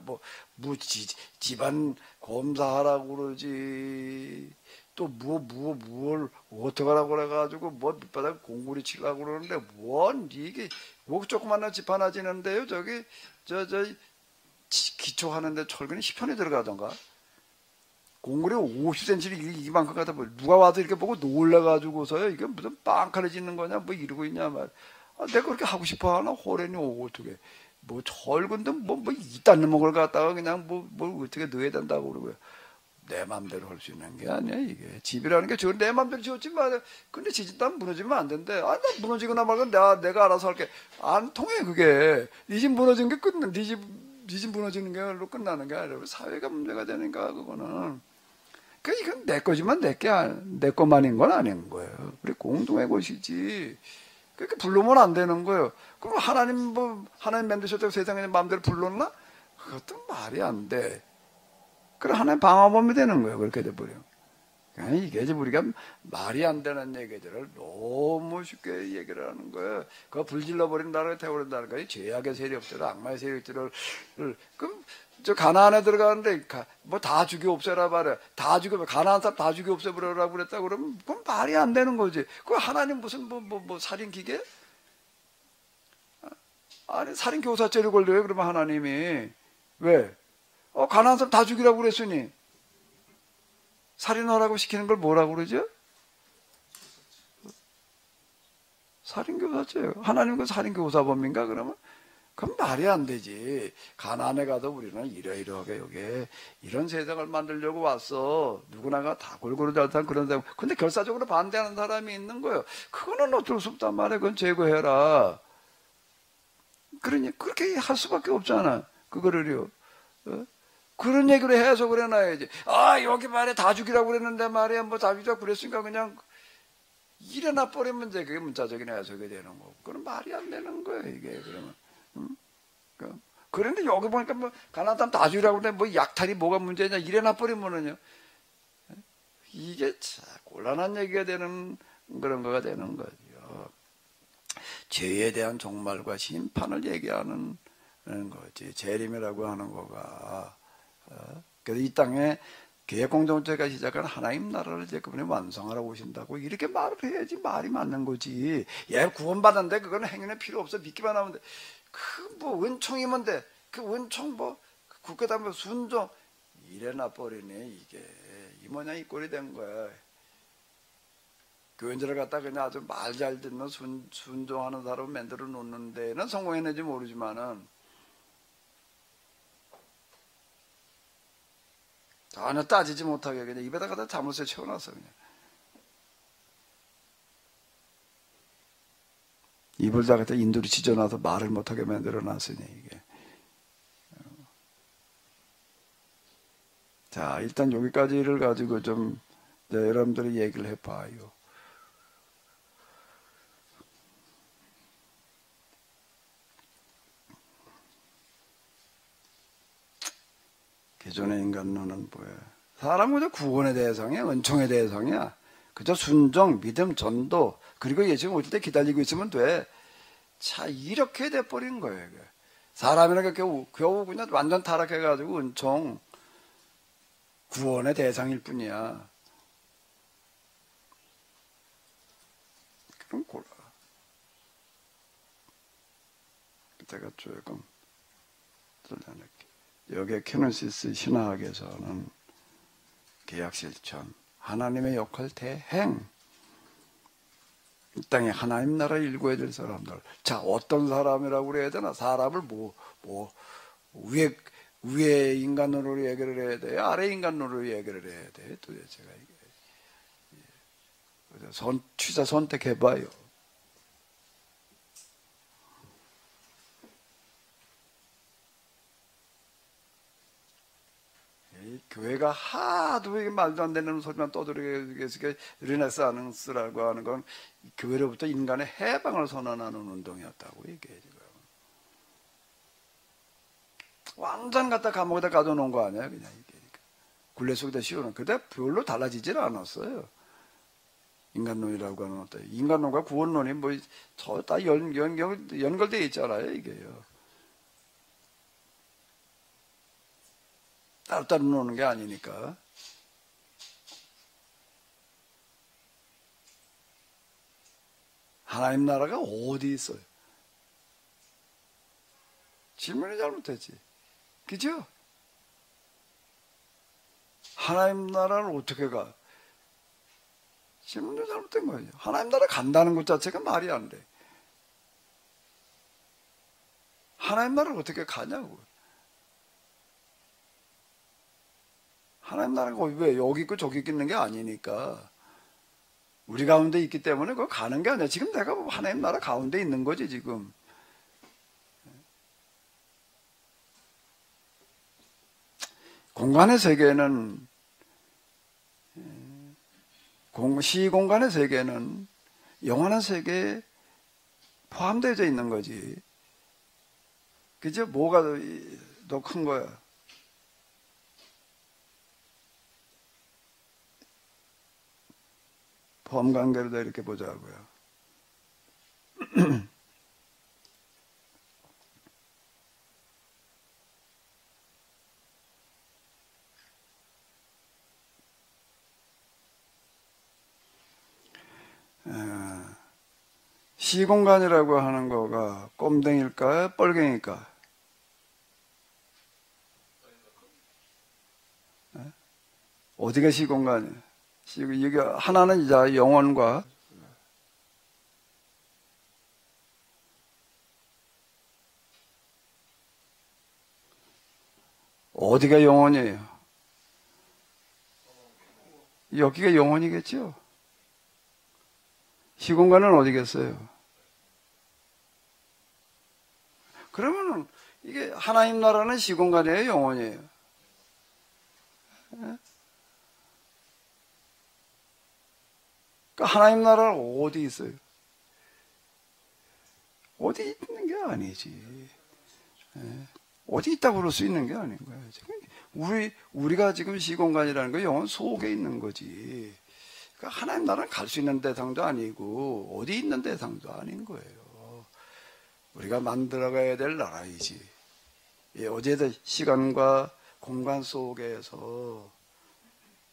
집안 검사하라고 그러지. 또 뭘 어떡하라고 그래가지고 뭐 밑바닥 공구리 치려고 그러는데 이게 뭐 조그만한 집 하나 지는데요. 저기 기초하는데 철근이 10편이 들어가던가 공구리 50cm를 이만큼 갖다 보 누가 와도 이렇게 보고 놀래가지고서요. 이게 무슨 빵카를 짓는 거냐 뭐 이러고 있냐 말. 내가 그렇게 하고 싶어 하나 호련이 오고 어떻게 뭐 철근도 뭐 이딴 놈을 갖다가 그냥 뭘 어떻게 넣어야 된다고 그러고요. 내 맘대로 할 수 있는 게 아니야 이게. 집이라는 게 내 맘대로 지었지만 근데 지진다면 무너지면 안 된대. 나 무너지거나 말건 내가 알아서 할게. 안 통해 그게. 네 집 무너진 게 네 집 무너지는 게로 끝나는 게 아니라 사회가 문제가 되니까 그거는. 이건 내 거지만 내 것만인 건 아닌 거예요. 우리 공동의 것이지. 그렇게 불러면 안 되는 거예요. 그럼 하나님 만드셨다고 세상에 마음대로 불렀나? 그것도 말이 안 돼. 그럼 하나님 방어범이 되는 거예요. 그렇게 돼버려. 이게 우리가 말이 안 되는 얘기들을 너무 쉽게 얘기를 하는 거예요. 그거 불질러 버린다는 거, 태워버린다는 거, 죄악의 세력들, 악마의 세력들을, 그럼 저 가나안에 들어가는데 뭐 다 죽여 없애라 말이야. 가나안 사람 다 죽여 없애버려라고 그랬다 그러면 그건 말이 안 되는 거지. 그 하나님 무슨 살인 기계? 아니 살인 교사죄를 걸려요. 그러면 하나님이 왜? 가나안 사람 다 죽이라고 그랬으니 살인하라고 시키는 걸 뭐라고 그러죠? 살인교사죄예요. 하나님 그 살인교사범인가 그러면? 그럼 말이 안 되지. 가나안에 가도 우리는 이러이러하게 여기에 이런 세상을 만들려고 왔어. 누구나가 다 골고루 잘 사는 그런 세상. 근데 결사적으로 반대하는 사람이 있는 거예요. 그거는 어쩔 수 없단 말이에요. 그건 제거해라. 그러니 그렇게 할 수밖에 없잖아. 그거를요. 그런 얘기를 해석을 해놔야지. 여기 말에 다 죽이라고 그랬는데 말이야. 뭐 다 죽이라고 그랬으니까 그냥 일어나 버리면 이제 그게 문자적인 해석이 되는 거고. 그건 말이 안 되는 거예요. 이게 그러면. 그런데 여기 보니까 뭐 가나안 사람 다 죽이라고 그러는데 뭐 약탈이 뭐가 문제냐 일어나 버리면은요. 이게 참 곤란한 얘기가 되는 그런 거가 되는 거죠. 죄에 대한 종말과 심판을 얘기하는 거지. 재림이라고 하는 거가. 그래서 이 땅에 계획 공동체가 시작한 하나님 나라를 이제 그분이 완성하러 오신다고 이렇게 말을 해야지 말이 맞는 거지. 구원받았는데 그거는 행위는 필요 없어. 믿기만 하면 돼. 은총이면 돼. 은총 국가다 순종 이래나 버리네 이게. 이 모양 이 꼴이 된 거야. 교인들을 갖다 그냥 아주 말 잘 듣는 순종하는 사람을 만들어 놓는 데는 성공했는지 모르지만은 전혀 따지지 못하게 그냥 입에다 갖다 자물쇠 채워놨어 그냥. 입을 다 갖다 인두로 찢어놔서 말을 못하게 만들어놨으니 이게. 자, 일단 여기까지를 가지고 좀 여러분들이 얘기를 해봐요. 기존의 인간론은 뭐야? 사람은 그저 구원의 대상이야, 은총의 대상이야. 그저 순종, 믿음, 전도, 그리고 예수님 오실 때 기다리고 있으면 돼. 자, 이렇게 돼버린 거예요. 사람이라는 게 겨우 그냥 완전 타락해가지고 은총, 구원의 대상일 뿐이야. 그럼 골라. 제가 조금 설명할게. 여기에 케노시스 신학에서는 계약실천, 하나님의 역할 대행, 이 땅에 하나님 나라 일구어야 될 사람들. 자, 어떤 사람이라고 그래야 되나? 사람을 위에 인간으로 얘기를 해야 돼요? 아래 인간으로 얘기를 해야 돼요? 도대체가 이게. 취사 선택해봐요. 교회가 하도 이게 말도 안 되는 소리만 떠들게 해서 르네상스라고 하는 건 교회로부터 인간의 해방을 선언하는 운동이었다고 얘기해 지금. 완전 갖다 감옥에다 가둬놓은 거 아니야 그냥 이게. 굴레 속에다 씌우는. 근데 별로 달라지질 않았어요. 인간론이라고 하는 것도. 인간론과 구원론이 뭐 저 다 연결되어 있잖아요 이게요. 따로따로 노는 게 아니니까. 하나님 나라가 어디 있어요? 질문이 잘못됐지. 그죠? 하나님 나라를 어떻게 가? 질문이 잘못된 거예요. 하나님 나라 간다는 것 자체가 말이 안 돼. 하나님 나라를 어떻게 가냐고. 하나님 나라가 왜 여기 있고 저기 있는 게 아니니까. 우리 가운데 있기 때문에 그거 가는 게 아니야. 지금 내가 하나님 나라 가운데 있는 거지 지금. 공간의 세계는 시공간의 세계는 영원한 세계에 포함되어 있는 거지. 그죠? 뭐가 더 큰 거야? 범관계로 다 이렇게 보자고요. 시공간이라고 하는 거가 꼼댕일까요? 뻘갱일까? 어디가 시공간이에요? 이게 하나는 이제 영혼과 어디가 영혼이에요? 여기가 영혼이겠죠? 시공간은 어디겠어요? 그러면은 이게 하나님 나라는 시공간이에요, 영혼이에요? 그러니까 하나님 나라는 어디 있어요? 어디 있는 게 아니지. 어디 있다고 그럴 수 있는 게 아닌 거예요. 우리가 지금 시공간이라는 건 영혼 속에 있는 거지. 그러니까 하나님 나라는 갈 수 있는 대상도 아니고 어디 있는 대상도 아닌 거예요. 우리가 만들어가야 될 나라이지. 어제도 시간과 공간 속에서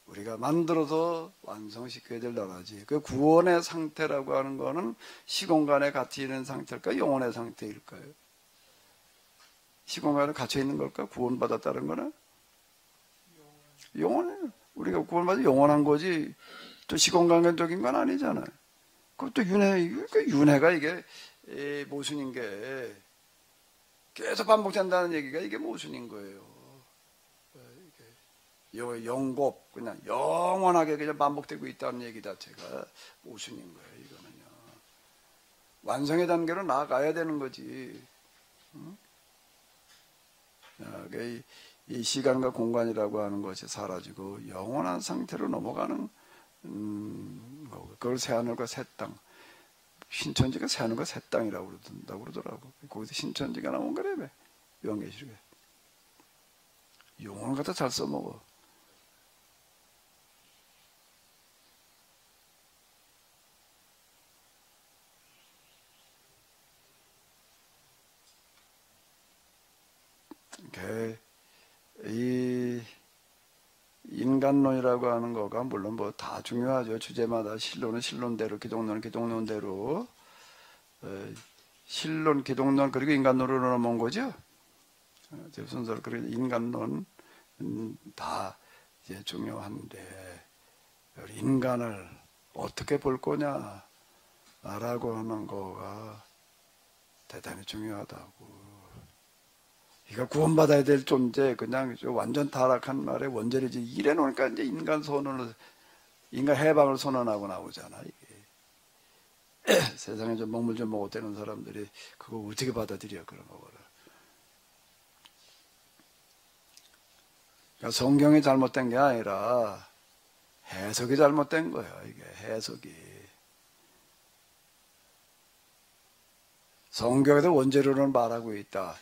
우리가 만들어서 완성시켜야 될 나라지. 그 구원의 상태라고 하는 거는 시공간에 갇혀 있는 상태일까요? 영혼의 상태일까요? 시공간에 갇혀 있는 걸까? 구원받았다는 거는? 영혼은 우리가 구원받아 영원한 거지. 또 시공간적인 건 아니잖아요. 그것도 윤회가 이게 모순인 게 계속 반복된다는 얘기가 이게 모순인 거예요. 영곱 그냥 영원하게 그냥 반복되고 있다는 얘기 자체가 모순인 거예요. 이거는요. 완성의 단계로 나아가야 되는 거지. 응? 이 시간과 공간이라고 하는 것이 사라지고 영원한 상태로 넘어가는 그걸 새하늘과 새 땅, 신천지가 새하늘과 새 땅이라고 그러더라고. 거기서 신천지가 나온 거라며, 요한계시록에. 용어를 갖다 잘 써먹어. 이 인간론이라고 하는 거가 물론 뭐 다 중요하죠. 주제마다 신론은 신론대로, 기독론은 기독론대로, 신론, 기독론 그리고 인간론으로 넘어온 거죠. 제 순서로 그리고 인간론 다 이제 중요한데 인간을 어떻게 볼 거냐라고 하는 거가 대단히 중요하다고. 그러니까 구원받아야 될 존재, 그냥 완전 타락한 말에 원죄리지. 이래 놓으니까 이제 인간 해방을 선언하고 나오잖아, 이게. 세상에 좀 먹물 좀 먹어도 되는 사람들이 그거 어떻게 받아들여, 그런 거를. 그러니까 성경이 잘못된 게 아니라 해석이 잘못된 거야, 이게, 해석이. 성경에도 원죄로는 말하고 있다.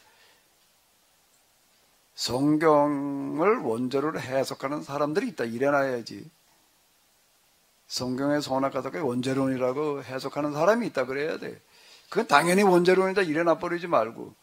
성경을 원죄로 해석하는 사람들이 있다. 이래놔야지. 성경의 선악과도가 원죄론이라고 해석하는 사람이 있다. 그래야 돼. 그건 당연히 원죄론이다. 이래놔 버리지 말고.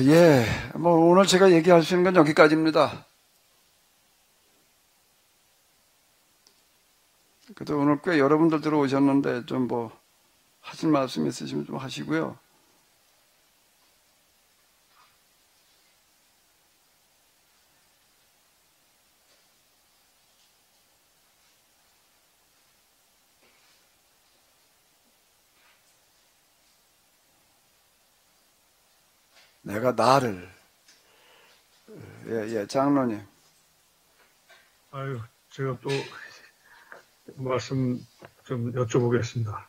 예, 뭐 오늘 제가 얘기할 수 있는 건 여기까지입니다. 그래도 오늘 꽤 여러분들 들어오셨는데 좀 뭐 하실 말씀 있으시면 좀 하시고요. 내가 나를, 예, 장로님. 아유, 제가 또 말씀 좀 여쭤보겠습니다.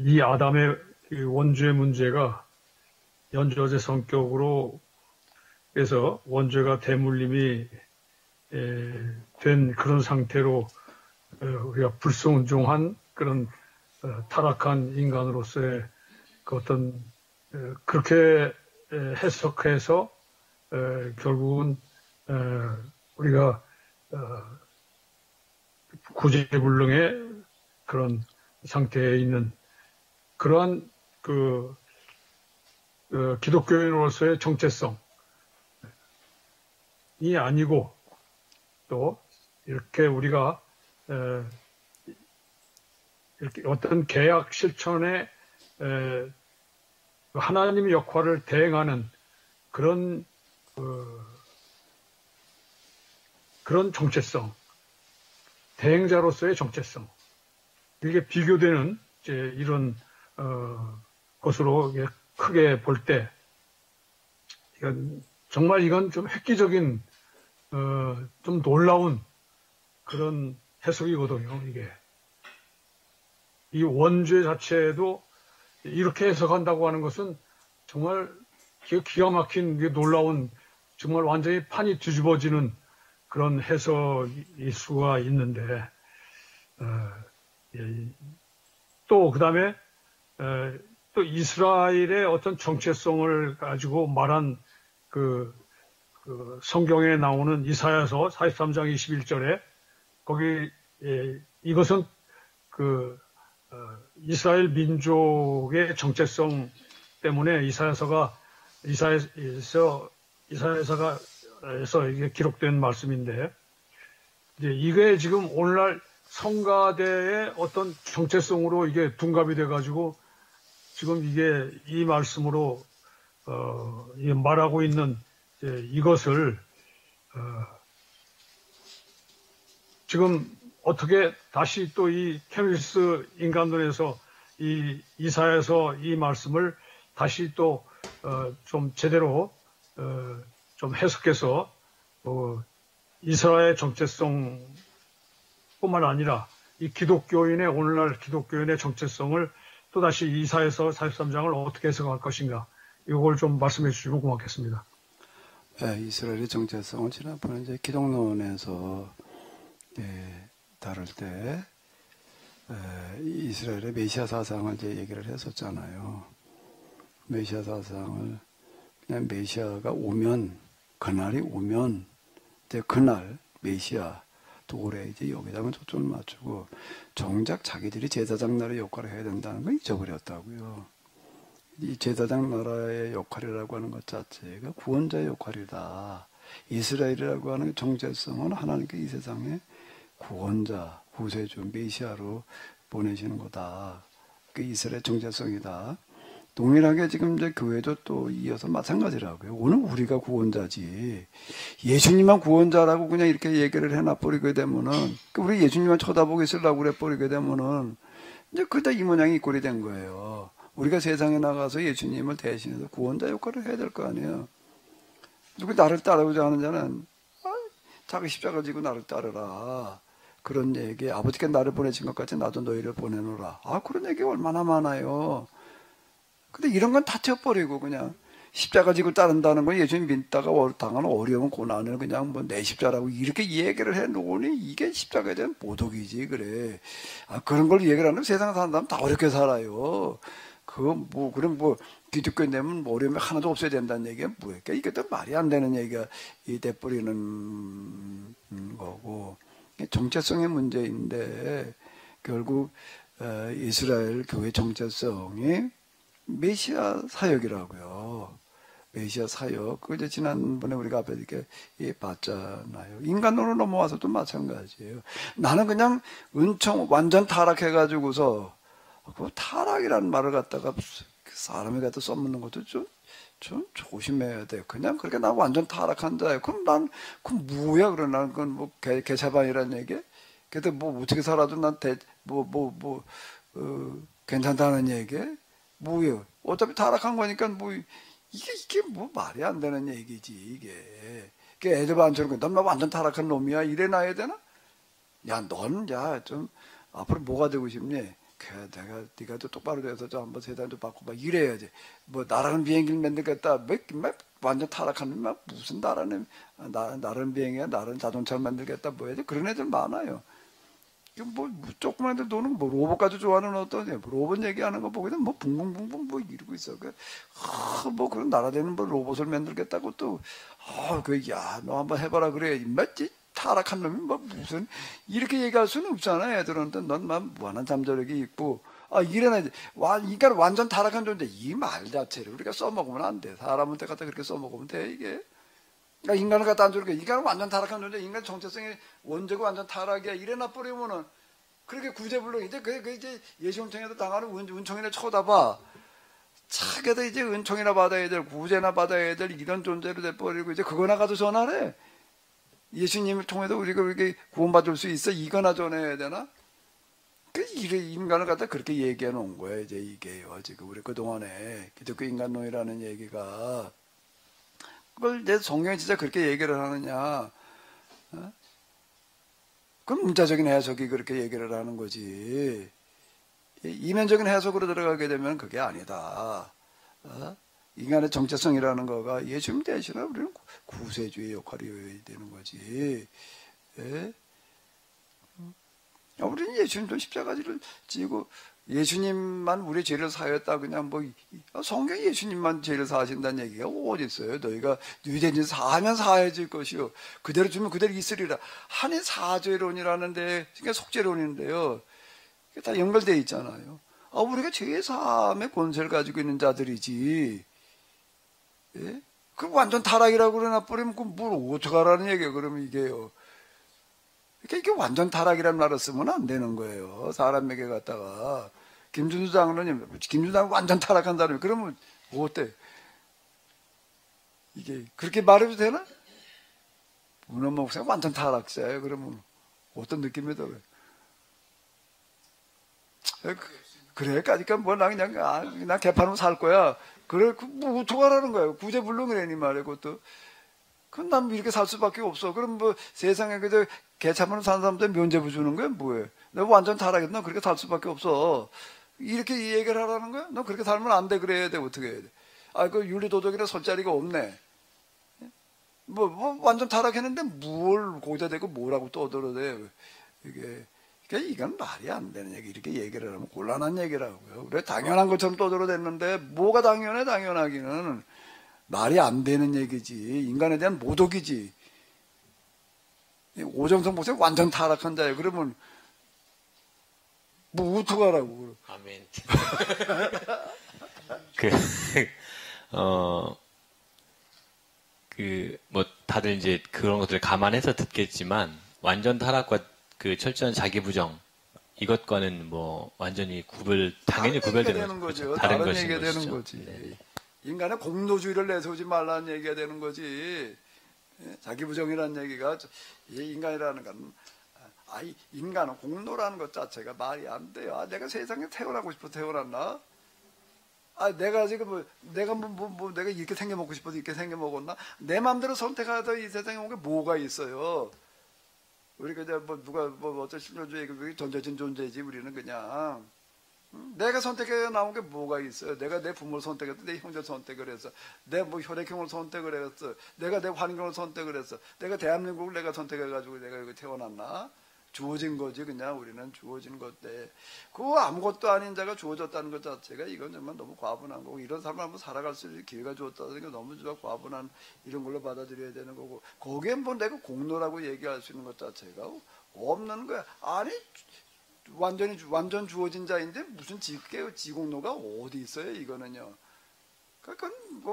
이 아담의 원죄 문제가 연좌제 성격으로 해서 원죄가 대물림이 된 그런 상태로 우리가 불순종한 그런 타락한 인간으로서의 그 어떤 그렇게 해석해서 결국은 우리가 구제불능의 그런 상태에 있는 그러한 그 기독교인으로서의 정체성이 아니고 또 이렇게 우리가 이렇게 어떤 계약 실천에 하나님의 역할을 대행하는 그런 그런 정체성, 대행자로서의 정체성, 이게 비교되는 이제 이런 것으로 크게 볼 때, 정말 이건 좀 획기적인 좀 놀라운 그런 해석이거든요. 이게 이 원죄 자체도 이렇게 해석한다고 하는 것은 정말 기가 막힌 놀라운, 정말 완전히 판이 뒤집어지는 그런 해석일 수가 있는데, 또 그다음에 또 이스라엘의 어떤 정체성을 가지고 말한 그 성경에 나오는 이사야서 43장 21절에 거기 이것은 이스라엘 민족의 정체성 때문에 이사야서가 이게 기록된 말씀인데, 이게 지금 오늘날 성가대의 어떤 정체성으로 이게 둔갑이 돼가지고 지금 이게 이 말씀으로 말하고 있는 이것을 지금 어떻게 다시 또 이 케미스 인간론에서 이 이사야서 이 말씀을 다시 또 좀 제대로 좀 해석해서 이스라엘의 정체성뿐만 아니라 이 기독교인의 오늘날 기독교인의 정체성을 또 다시 이사야서 43장을 어떻게 해석할 것인가 이걸 좀 말씀해 주시면 고맙겠습니다. 네, 이스라엘의 정체성을 지난번에 이제 기독론에서 다룰 때 이스라엘의 메시아 사상을 이제 얘기를 했었잖아요. 메시아 사상을 그냥 메시아가 오면 그날이 오면 이제 그날 메시아 도래 이제 여기다가 초점을 맞추고 정작 자기들이 제사장 나라의 역할을 해야 된다는 걸 잊어버렸다고요. 이 제사장 나라의 역할이라고 하는 것 자체가 구원자의 역할이다. 이스라엘이라고 하는 정체성은 하나님께 이 세상에 구원자, 구세주, 메시아로 보내시는 거다. 그 이스라엘 정체성이다. 동일하게 지금 이제 교회도 또 이어서 마찬가지라고요. 오늘 우리가 구원자지. 예수님만 구원자라고 그냥 이렇게 얘기를 해놔버리게 되면은, 우리 예수님만 쳐다보고 있으려고 그래버리게 되면은, 이제 그다 이 모양이 이 꼴이 된 거예요. 우리가 세상에 나가서 예수님을 대신해서 구원자 역할을 해야 될 거 아니에요. 누구 나를 따르고자 하는 자는, 자기 십자가 지고 나를 따르라. 그런 얘기, 아버지께 나를 보내신 것 같이 나도 너희를 보내노라. 그런 얘기가 얼마나 많아요. 근데 이런 건 다 쳐버리고 그냥 십자가 지고 따른다는 건 예수님 믿다가 당하는 어려운 고난을 그냥 뭐 내 십자라고 이렇게 얘기를 해놓으니 이게 십자가에 대한 모독이지 그래. 그런 걸 얘기를 하면 세상 사는 사람 다 어렵게 살아요. 그거 뭐 그럼 뭐 기독교인 되면 뭐 어려움이 하나도 없어야 된다는 얘기가 뭐야? 이게 또 말이 안 되는 얘기가 돼버리는 거고 정체성의 문제인데 결국 이스라엘 교회 정체성이 메시아 사역이라고요. 메시아 사역. 그 이제 지난번에 우리가 앞에 이렇게 봤잖아요. 인간으로 넘어와서도 마찬가지예요. 나는 그냥 은총 완전 타락해가지고서 그 타락이라는 말을 갖다가 사람이 갖다 써먹는 것도 좀 조심해야 돼요. 그냥 그렇게 나 완전 타락한 자예요. 그럼 그럼 뭐야? 그래 나는 그건 뭐 개차반이라는 얘기? 근데 뭐 어떻게 살아도 난 괜찮다는 얘기? 뭐예요? 어차피 타락한 거니까 뭐 이게 뭐 말이 안 되는 얘기지 이게. 애들 반처럼 넌 완전 타락한 놈이야 이래 놔야 되나? 넌 좀 앞으로 뭐가 되고 싶니? 네가 또 똑바로 돼서 좀 한번 세상 좀 바꿔봐 이래야지. 뭐 나라는 비행기를 만들겠다. 완전 타락한 놈 무슨 나라는 비행이야? 나라는 자동차를 만들겠다. 뭐 해야 돼? 그런 애들 많아요. 뭐 조그만 애들 노는 뭐 로봇까지 좋아하는 어떤 로봇 얘기하는 거 보고는 뭐 붕붕붕붕 뭐 이러고 있어. 뭐 그런 나라 되는 뭐 로봇을 만들겠다고 또 너 한번 해봐라 그래. 맞지? 타락한 놈이 뭐 무슨 이렇게 얘기할 수는 없잖아. 애들한테 넌만 무한한 잠재력이 있고 이래나 인간 완전 타락한 존재 이 말 자체를 우리가 써먹으면 안 돼. 사람한테 갖다 그렇게 써먹으면 돼 이게. 그러니까 인간을 갖다 안 주는 게 인간은 완전 타락한 존재, 인간 정체성이 원적이 완전 타락이야. 이래나 버리면은 그렇게 구제불능인데 그 이제 예수님청에도 당하는 은총이나 쳐다봐. 차게도 이제 은총이나 받아야 될, 구제나 받아야 될 이런 존재로 돼버리고 이제 그거나 가도 전하래. 예수님을 통해서 우리가 이렇게 구원받을 수 있어? 이거나 전해야 되나? 인간을 갖다 그렇게 얘기해 놓은 거야. 이제 이게요. 지금 우리 그동안에 기독교 인간론이라는 얘기가 그걸 이제 성경이 진짜 그렇게 얘기를 하느냐? 그럼 문자적인 해석이 그렇게 얘기를 하는 거지. 이면적인 해석으로 들어가게 되면 그게 아니다. 인간의 정체성이라는 거가 예수님 대신에 우리는 구세주의 역할이 되는 거지. 우리는 예수님도 십자가지를 지고 예수님만 우리 죄를 사했다 그냥 뭐 성경 예수님만 죄를 사하신다는 얘기가 어디 있어요? 너희가 유대인 사하면 사해질 것이요 그대로 주면 그대로 있으리라. 한이 사죄론이라는데 그러니까 속죄론인데요. 이게 다 연결되어 있잖아요. 우리가 죄 사함의 권세를 가지고 있는 자들이지. 예? 그 완전 타락이라고 그러나 버리면 뭘 어떡하라는 얘기예요? 그러면 이게요. 그러니까 이게 완전 타락이라는 말을 쓰면 안 되는 거예요. 사람에게 갖다가. 김준수 장로님, 김준수 장로님 완전 타락한 사람이 그러면 어때? 이게 그렇게 말해도 되나? 문헌 목사가 완전 타락자예요. 그러면 어떤 느낌이 들어요? 그래, 그러니까 뭐, 나 그냥, 나 개판으로 살 거야. 그래, 뭐, 어떡하라는 거야. 구제불능이라니 말이야, 그것도. 그럼 난 이렇게 살 수밖에 없어. 그럼 뭐, 세상에 그저 개차반으로 사는 사람들 면제부 주는 거야, 뭐해. 내가 완전 타락해도 난 그렇게 살 수밖에 없어. 이렇게 얘기를 하라는 거야? 너 그렇게 살면 안 돼, 그래야 돼, 어떻게 해야 돼. 그 윤리도덕이라 설 자리가 없네. 뭐, 완전 타락했는데 뭘 거기다 대고 뭐라고 떠들어대. 이게. 그러니까 이건 말이 안 되는 얘기. 이렇게 얘기를 하면 곤란한 얘기라고요. 그래, 당연한 것처럼 떠들어댔는데, 뭐가 당연해, 당연하기는. 말이 안 되는 얘기지. 인간에 대한 모독이지. 오정성 목사님 완전 타락한 자예요. 그러면, 뭐, 어떡하라고. 아멘. 뭐, 다들 이제 그런 것들을 감안해서 듣겠지만, 완전 타락과 그 철저한 자기 부정, 이것과는 뭐, 완전히 당연히 구별되는 거죠. 다른 다른 것인 얘기가 되는 것이죠. 거지. 네. 인간의 공로주의를 내세우지 말라는 얘기가 되는 거지. 자기 부정이라는 얘기가, 인간이라는 건, 인간은 공로라는 것 자체가 말이 안 돼요. 내가 세상에 태어나고 싶어 태어났나? 내가 지금 내가 내가 이렇게 생겨 먹고 싶어서 이렇게 생겨 먹었나? 내 마음대로 선택하다 이 세상에 온 게 뭐가 있어요? 우리가 이제 누가 어떤 신조주의 전제진 존재지. 우리는 그냥 내가 선택해 나온 게 뭐가 있어요? 내가 내 부모를 선택했어, 내 형제 선택을 했어, 내 혈액형을 선택을 했어, 내가 내 환경을 선택을 했어, 내가 대한민국을 내가 선택해가지고 내가 여기 태어났나? 주어진 거지. 그냥 우리는 주어진 건데, 그거 아무것도 아닌 자가 주어졌다는 것 자체가 이건 정말 너무 과분한 거고, 이런 사람을 한번 살아갈 수 있는 기회가 주었다는 게 너무 과분한 이런 걸로 받아들여야 되는 거고, 거기에 뭐 내가 공로라고 얘기할 수 있는 것 자체가 없는 거야. 아니, 완전 주어진 자인데 무슨 지공로가 어디 있어요? 이거는요. 그건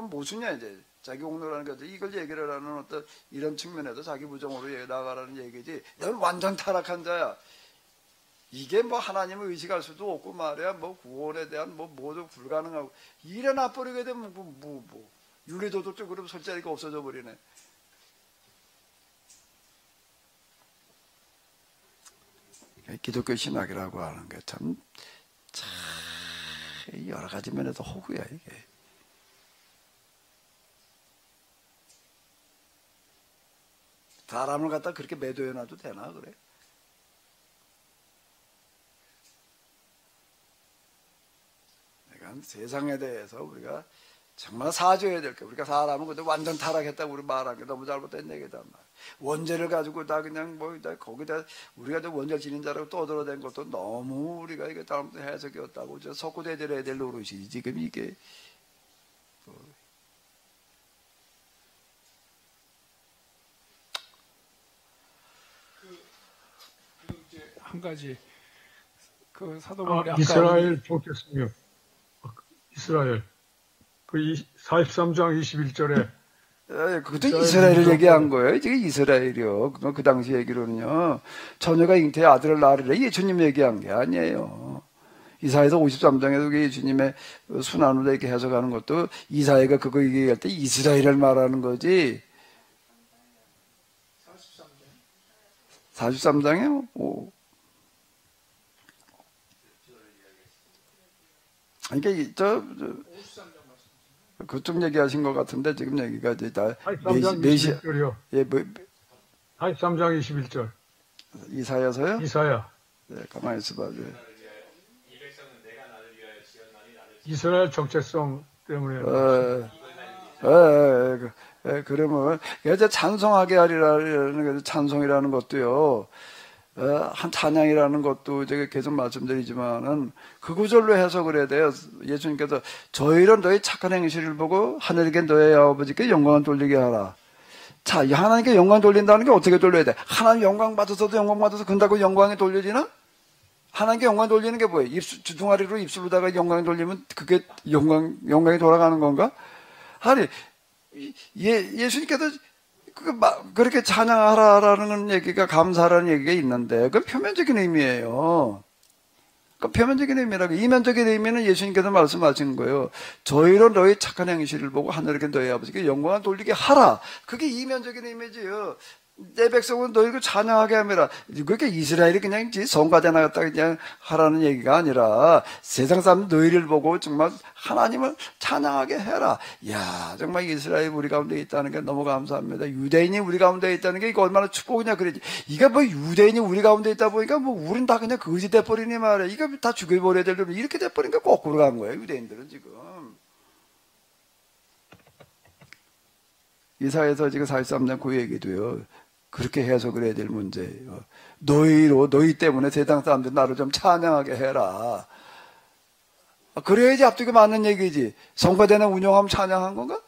모순이야. 이제 자기 공로라는 거죠. 이걸 얘기를 하는 어떤 이런 측면에서 자기 부정으로 나가라는 얘기지. 너는 완전 타락한 자야. 이게 뭐 하나님을 의식할 수도 없고 말이야. 뭐 구원에 대한 모두 불가능하고, 이래 놔버리게 되면 윤리도덕적으로 설 자리가 없어져 버리네. 기독교 신학이라고 하는 게 참 여러 가지 면에서 허구야, 이게. 사람을 갖다 그렇게 매도해놔도 되나, 그래? 그러니까 세상에 대해서 우리가 정말 사죄해야 될 게, 우리가 사람은 근데 완전 타락했다고 우리 말하는 게 너무 잘못된 얘기단 말이야. 원죄를 가지고 다 그냥 거기다 우리가 원죄 지닌 자라고 떠들어댄 것도 너무 우리가 이게 잘못 해석이었다고 석고대절해야 될 노릇이 지금 이게. 한 가지 사도 바울이 아까 이스라엘 좋겠습니다. 이스라엘 43장 21절에 그것도 이스라엘을 얘기한 거예요. 이게 이스라엘이요. 그 당시 얘기로는요, 처녀가 잉태의 아들을 낳으리라, 예수님 얘기한 게 아니에요. 이사야서 53장에도 예수님의 순환으로 이렇게 해석하는 것도 이사야가 그거 얘기할 때 이스라엘을 말하는 거지. 43장이요? 그러니까 그쪽 얘기하신 것 같은데, 지금 얘기가 이제 다 43장 21절이요. 예, 43장 21절. 이사야서요? 이사야. 네, 가만히 있어봐. 네. 이스라엘 정체성 때문에. 그러면 이제 찬송하게 하리라는 게, 찬송이라는 것도요, 한 찬양이라는 것도 제가 계속 말씀드리지만은 그 구절로 해석을 해야 돼요. 예수님께서 저희는 너희 착한 행실을 보고 하늘에게 너희 아버지께 영광을 돌리게 하라. 자, 하나님께 영광 돌린다는 게 어떻게 돌려야 돼? 하나님 영광 받아서도 영광 받아서 근다고 영광이 돌려지나? 하나님께 영광 돌리는 게 뭐예요? 주둥아리로 입술로다가 영광 돌리면 그게 영광이 돌아가는 건가? 아니, 예수님께서 그렇게 찬양하라라는 얘기가, 감사라는 얘기가 있는데, 그건 표면적인 의미예요. 그 표면적인 의미라고. 이면적인 의미는 예수님께서 말씀하신 거예요. 저희로 너희 착한 행실을 보고 하늘에게 너희 아버지께 영광을 돌리게 하라. 그게 이면적인 의미지요. 내 백성은 너희를 찬양하게 함이라. 그러니까 이스라엘이 그냥 성가대 나갔다 그냥 하라는 얘기가 아니라 세상 사람 너희를 보고 정말 하나님을 찬양하게 해라. 야, 정말 이스라엘이 우리 가운데 있다는 게 너무 감사합니다. 유대인이 우리 가운데 있다는 게 이거 얼마나 축복이냐 그러지. 이게 뭐 유대인이 우리 가운데 있다 보니까 뭐 우린 다 그냥 거지 돼버리니 말이야. 이거 다 죽여버려야 될 놈이 이렇게 돼버리니까 거꾸로 간 거예요. 유대인들은 지금. 이사야서 지금 43장 그 얘기도요. 그렇게 해석을 해야 될 문제예요. 너희 때문에 세상 사람들 나를 좀 찬양하게 해라. 그래야지 앞뒤가 맞는 얘기지. 성가대나 운영하면 찬양한 건가?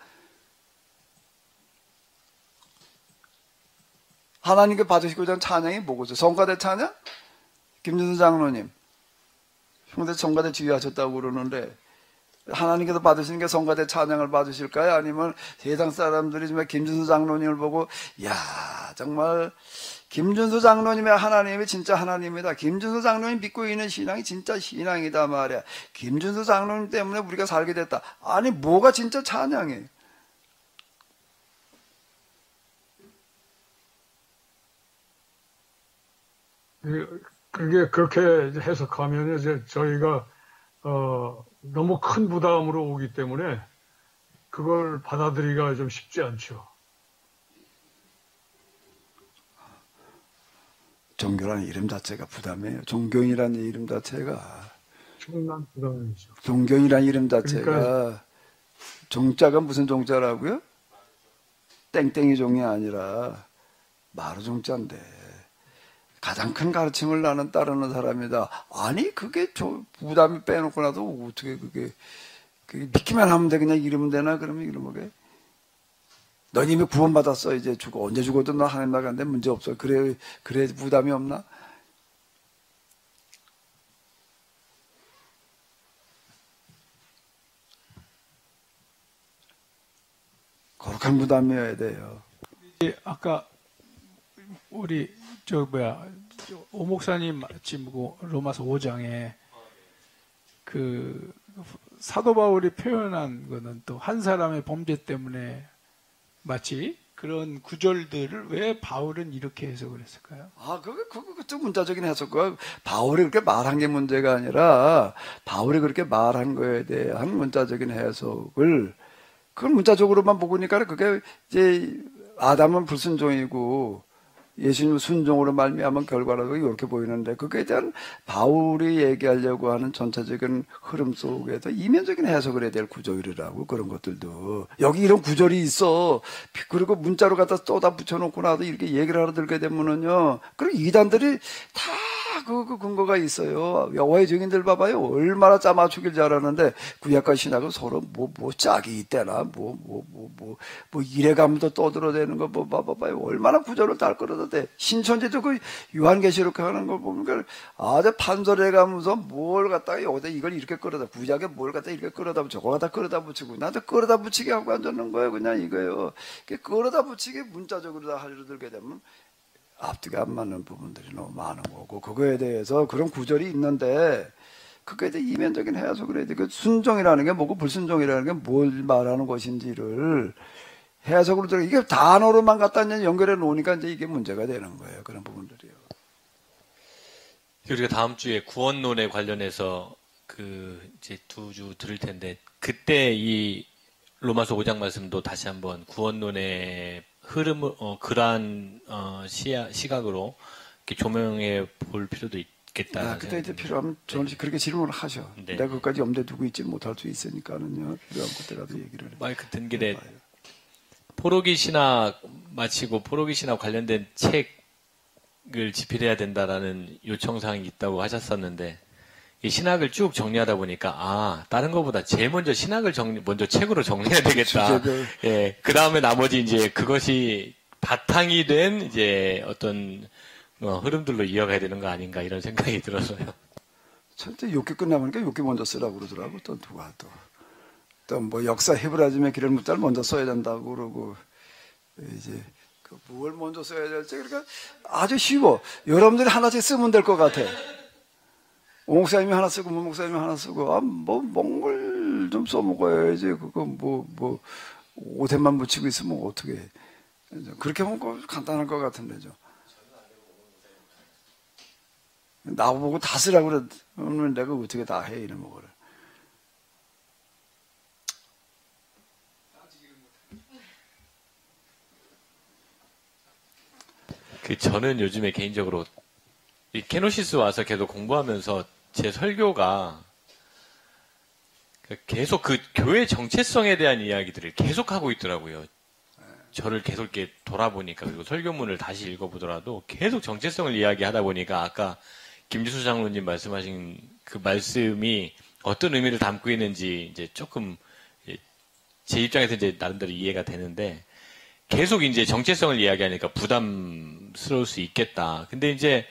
하나님께 받으시고자 하는 찬양이 뭐고죠? 성가대 찬양? 김준수 장로님. 형제 성가대 지휘하셨다고 그러는데 하나님께서 받으시는 게 성가대 찬양을 받으실까요? 아니면 세상 사람들이 정말 김준수 장로님을 보고 야 정말 김준수 장로님의 하나님이 진짜 하나님이다. 김준수 장로님 믿고 있는 신앙이 진짜 신앙이다 말이야. 김준수 장로님 때문에 우리가 살게 됐다. 아니 뭐가 진짜 찬양이에요? 그게 그렇게 해석하면 이제 저희가 너무 큰 부담으로 오기 때문에 그걸 받아들이기가 좀 쉽지 않죠. 종교라는 이름 자체가 부담이에요. 종교인이라는 이름 자체가 충분한 부담이죠. 종교인이라는 이름 자체가 그러니까, 종자가 무슨 종자라고요? 땡땡이 종이 아니라 마루 종자인데 가장 큰 가르침을 나는 따르는 사람이다. 아니 그게 부담이 빼놓고 나도 어떻게 그게 믿기만 하면 돼. 그냥 이러면 되나? 그러면 이러면 넌 이미 구원받았어. 이제 죽어. 언제 죽어도 너 하나님 나가는데 문제 없어. 그래 부담이 없나? 거룩한 부담이어야 돼요. 아까 우리 오 목사님 지금 로마서 5장에 그 사도 바울이 표현한 거는 또 한 사람의 범죄 때문에 마치 그런 구절들을 왜 바울은 이렇게 해석을 했을까요? 그것도 문자적인 해석과 바울이 그렇게 말한 게 문제가 아니라 바울이 그렇게 말한 거에 대한 문자적인 해석을 그걸 문자적으로만 보니까 그게 이제 아담은 불순종이고 예수님 순종으로 말미암은 결과라고 이렇게 보이는데 그거에 대한 바울이 얘기하려고 하는 전체적인 흐름 속에서 이면적인 해석을 해야 될 구절이라고 그런 것들도 여기 이런 구절이 있어. 그리고 문자로 갖다 쏟아 붙여놓고 나도 이렇게 얘기를 하러 들게 되면은요. 그리고 이단들이 다 그 근거가 있어요. 여호와의 증인들 봐봐요. 얼마나 짜맞추길 잘하는데 구약과 신약은 서로 뭐 짝이 있대나 이래가면서 떠들어대는 거 봐봐요. 얼마나 구절을 잘 끌어대. 신천지도 그 요한계시록 하는 걸 보니까 아주 판설해가면서 뭘 갖다가 여기다 이걸 이렇게 끌어다 구약에 뭘 갖다 이렇게 끌어다 저거 갖다 끌어다 붙이고 나한테 끌어다 붙이게 하고 앉았는 거예요. 그냥 이거예요. 끌어다 붙이게 문자적으로 다 하려고 들게 되면 앞뒤가 안 맞는 부분들이 너무 많은 거고 그거에 대해서 그런 구절이 있는데 그거에 대해 이면적인 해석을 해야 돼. 그 순종이라는 게 뭐고 불순종이라는 게 뭘 말하는 것인지를 해석으로 들어 이게 단어로만 갖다 연결해 놓으니까 이제 이게 문제가 되는 거예요. 그런 부분들이요. 우리가 다음 주에 구원론에 관련해서 이제 2주 들을 텐데 그때 이 로마서 5장 말씀도 다시 한번 구원론의 흐름을 그러한 시각으로 이렇게 조명해 볼 필요도 있겠다. 그때 이제 필요하면 저는 그렇게 질문을 하셔. 네. 내가 그것까지 염두에 두고 있지 못할 수 있으니까는요. 필요한 그때라도 얘기를 해. 마이크 든 길에 포로기 신학 마치고 포로기 신학 관련된 책을 집필해야 된다라는 요청사항이 있다고 하셨었는데 이 신학을 쭉 정리하다 보니까 다른 것보다 제일 먼저 신학을 먼저 책으로 정리해야 되겠다. 예, 그 다음에 나머지 이제 그것이 바탕이 된 이제 어떤 흐름들로 이어가야 되는 거 아닌가 이런 생각이 들어서요. 절대 욕기 끝나보니까 욕기 먼저 쓰라고 그러더라고. 또 누가 또 뭐 역사 헤브라즘의 기를 문자를 먼저 써야 된다고 그러고 이제 뭘 먼저 써야 될지 그러니까 아주 쉬워. 여러분들이 하나씩 쓰면 될 것 같아. 오 목사님이 하나 쓰고 모 목사님이 하나 쓰고 몽골 좀 써먹어야지. 그거 옷에만 묻히고 있으면 어떻게 해. 그렇게 보면 간단할 것 같은데 좀. 나보고 다 쓰라고 그러면 내가 어떻게 다 해, 이런 거를. 저는 요즘에 개인적으로 이 케노시스 와서 계속 공부하면서 제 설교가 계속 그 교회 정체성에 대한 이야기들을 계속 하고 있더라고요. 저를 계속 이렇게 돌아보니까, 그리고 설교문을 다시 읽어보더라도 계속 정체성을 이야기하다 보니까 아까 김지수 장로님 말씀하신 그 말씀이 어떤 의미를 담고 있는지 이제 조금 제 입장에서 이제 나름대로 이해가 되는데, 계속 이제 정체성을 이야기하니까 부담스러울 수 있겠다. 근데 이제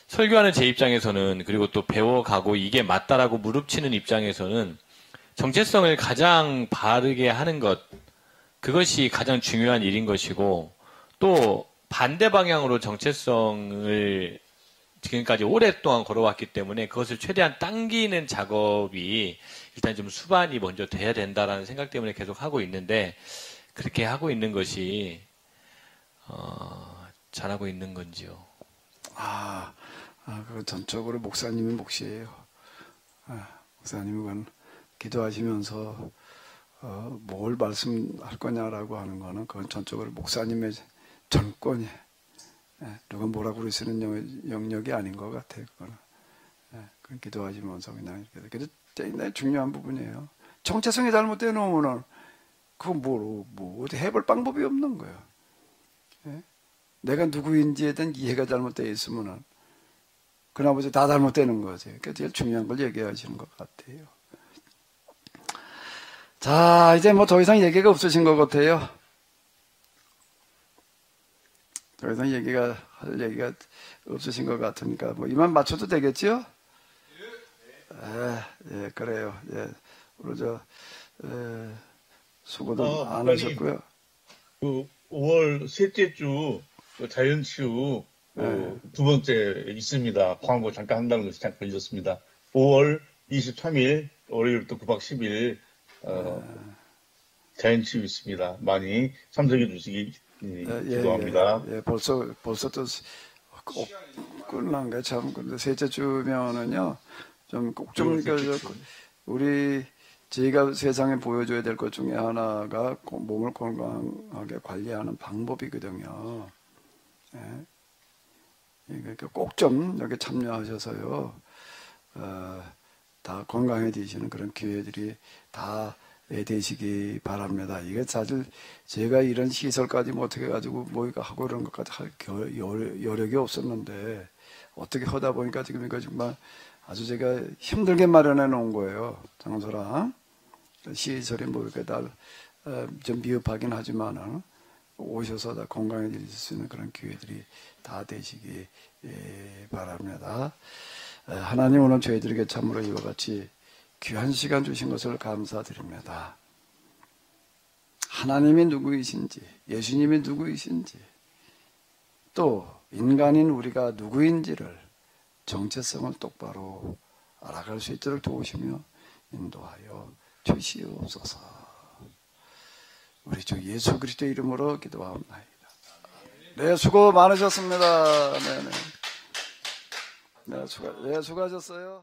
설교하는 제 입장에서는, 그리고 또 배워가고 이게 맞다라고 무릎치는 입장에서는 정체성을 가장 바르게 하는 것, 그것이 가장 중요한 일인 것이고, 또 반대 방향으로 정체성을 지금까지 오랫동안 걸어왔기 때문에 그것을 최대한 당기는 작업이 일단 좀 수반이 먼저 돼야 된다라는 생각 때문에 계속 하고 있는데, 그렇게 하고 있는 것이 잘하고 있는 건지요? 그 전적으로 목사님의 몫이에요. 목사님은 기도하시면서 뭘 말씀할 거냐라고 하는 거는 그건 전적으로 목사님의 전권이, 누가 뭐라고 그러시는 영역이 아닌 것 같아요. 그거는. 그건 기도하시면서 그냥 이렇게. 그래도 굉장히 중요한 부분이에요. 정체성이 잘못되어 놓으면은 그건 어떻게 해볼 방법이 없는 거예요. 내가 누구인지에 대한 이해가 잘못되어 있으면은 그나머지 다 잘못되는 거지. 그러니까 제일 중요한 걸 얘기하시는 것 같아요. 자, 이제 뭐 더 이상 얘기가 없으신 것 같아요. 더 이상 할 얘기가 없으신 것 같으니까 뭐 이만 맞춰도 되겠죠? 예, 그래요. 예, 우리 수고도 안 하셨고요. 그 5월 셋째 주 자연치유 두 번째 있습니다. 광고 잠깐 한다는 것이 잠깐 잊었습니다. 5월 23일 월요일부터 9박 10일 자연치유 있습니다. 많이 참석해 주시기 기도합니다. 예, 벌써 또 끝난 게 참. 근데 셋째 주면은요, 저희가 세상에 보여줘야 될 것 중에 하나가 몸을 건강하게 관리하는 방법이거든요. 그러니까 꼭 좀 여기 참여하셔서요, 다 건강해지시는 그런 기회들이 다 되시기 바랍니다. 이게 사실 제가 이런 시설까지 뭐 어떻게 가지고 뭐 하고 이런 것까지 할 여력이 없었는데, 어떻게 하다 보니까 지금 이거 정말 아주 제가 힘들게 마련해 놓은 거예요. 장소랑 시설이 뭐 이렇게 좀 미흡하긴 하지만은 오셔서 다 건강해질 수 있는 그런 기회들이 다 되시기 바랍니다. 하나님, 오늘 저희들에게 참으로 이와 같이 귀한 시간 주신 것을 감사드립니다. 하나님이 누구이신지, 예수님이 누구이신지, 또 인간인 우리가 누구인지를, 정체성을 똑바로 알아갈 수 있도록 도우시며 인도하여 주시옵소서. 우리 주 예수 그리스도의 이름으로 기도하옵나이다. 네, 수고 많으셨습니다. 네, 수고하셨어요.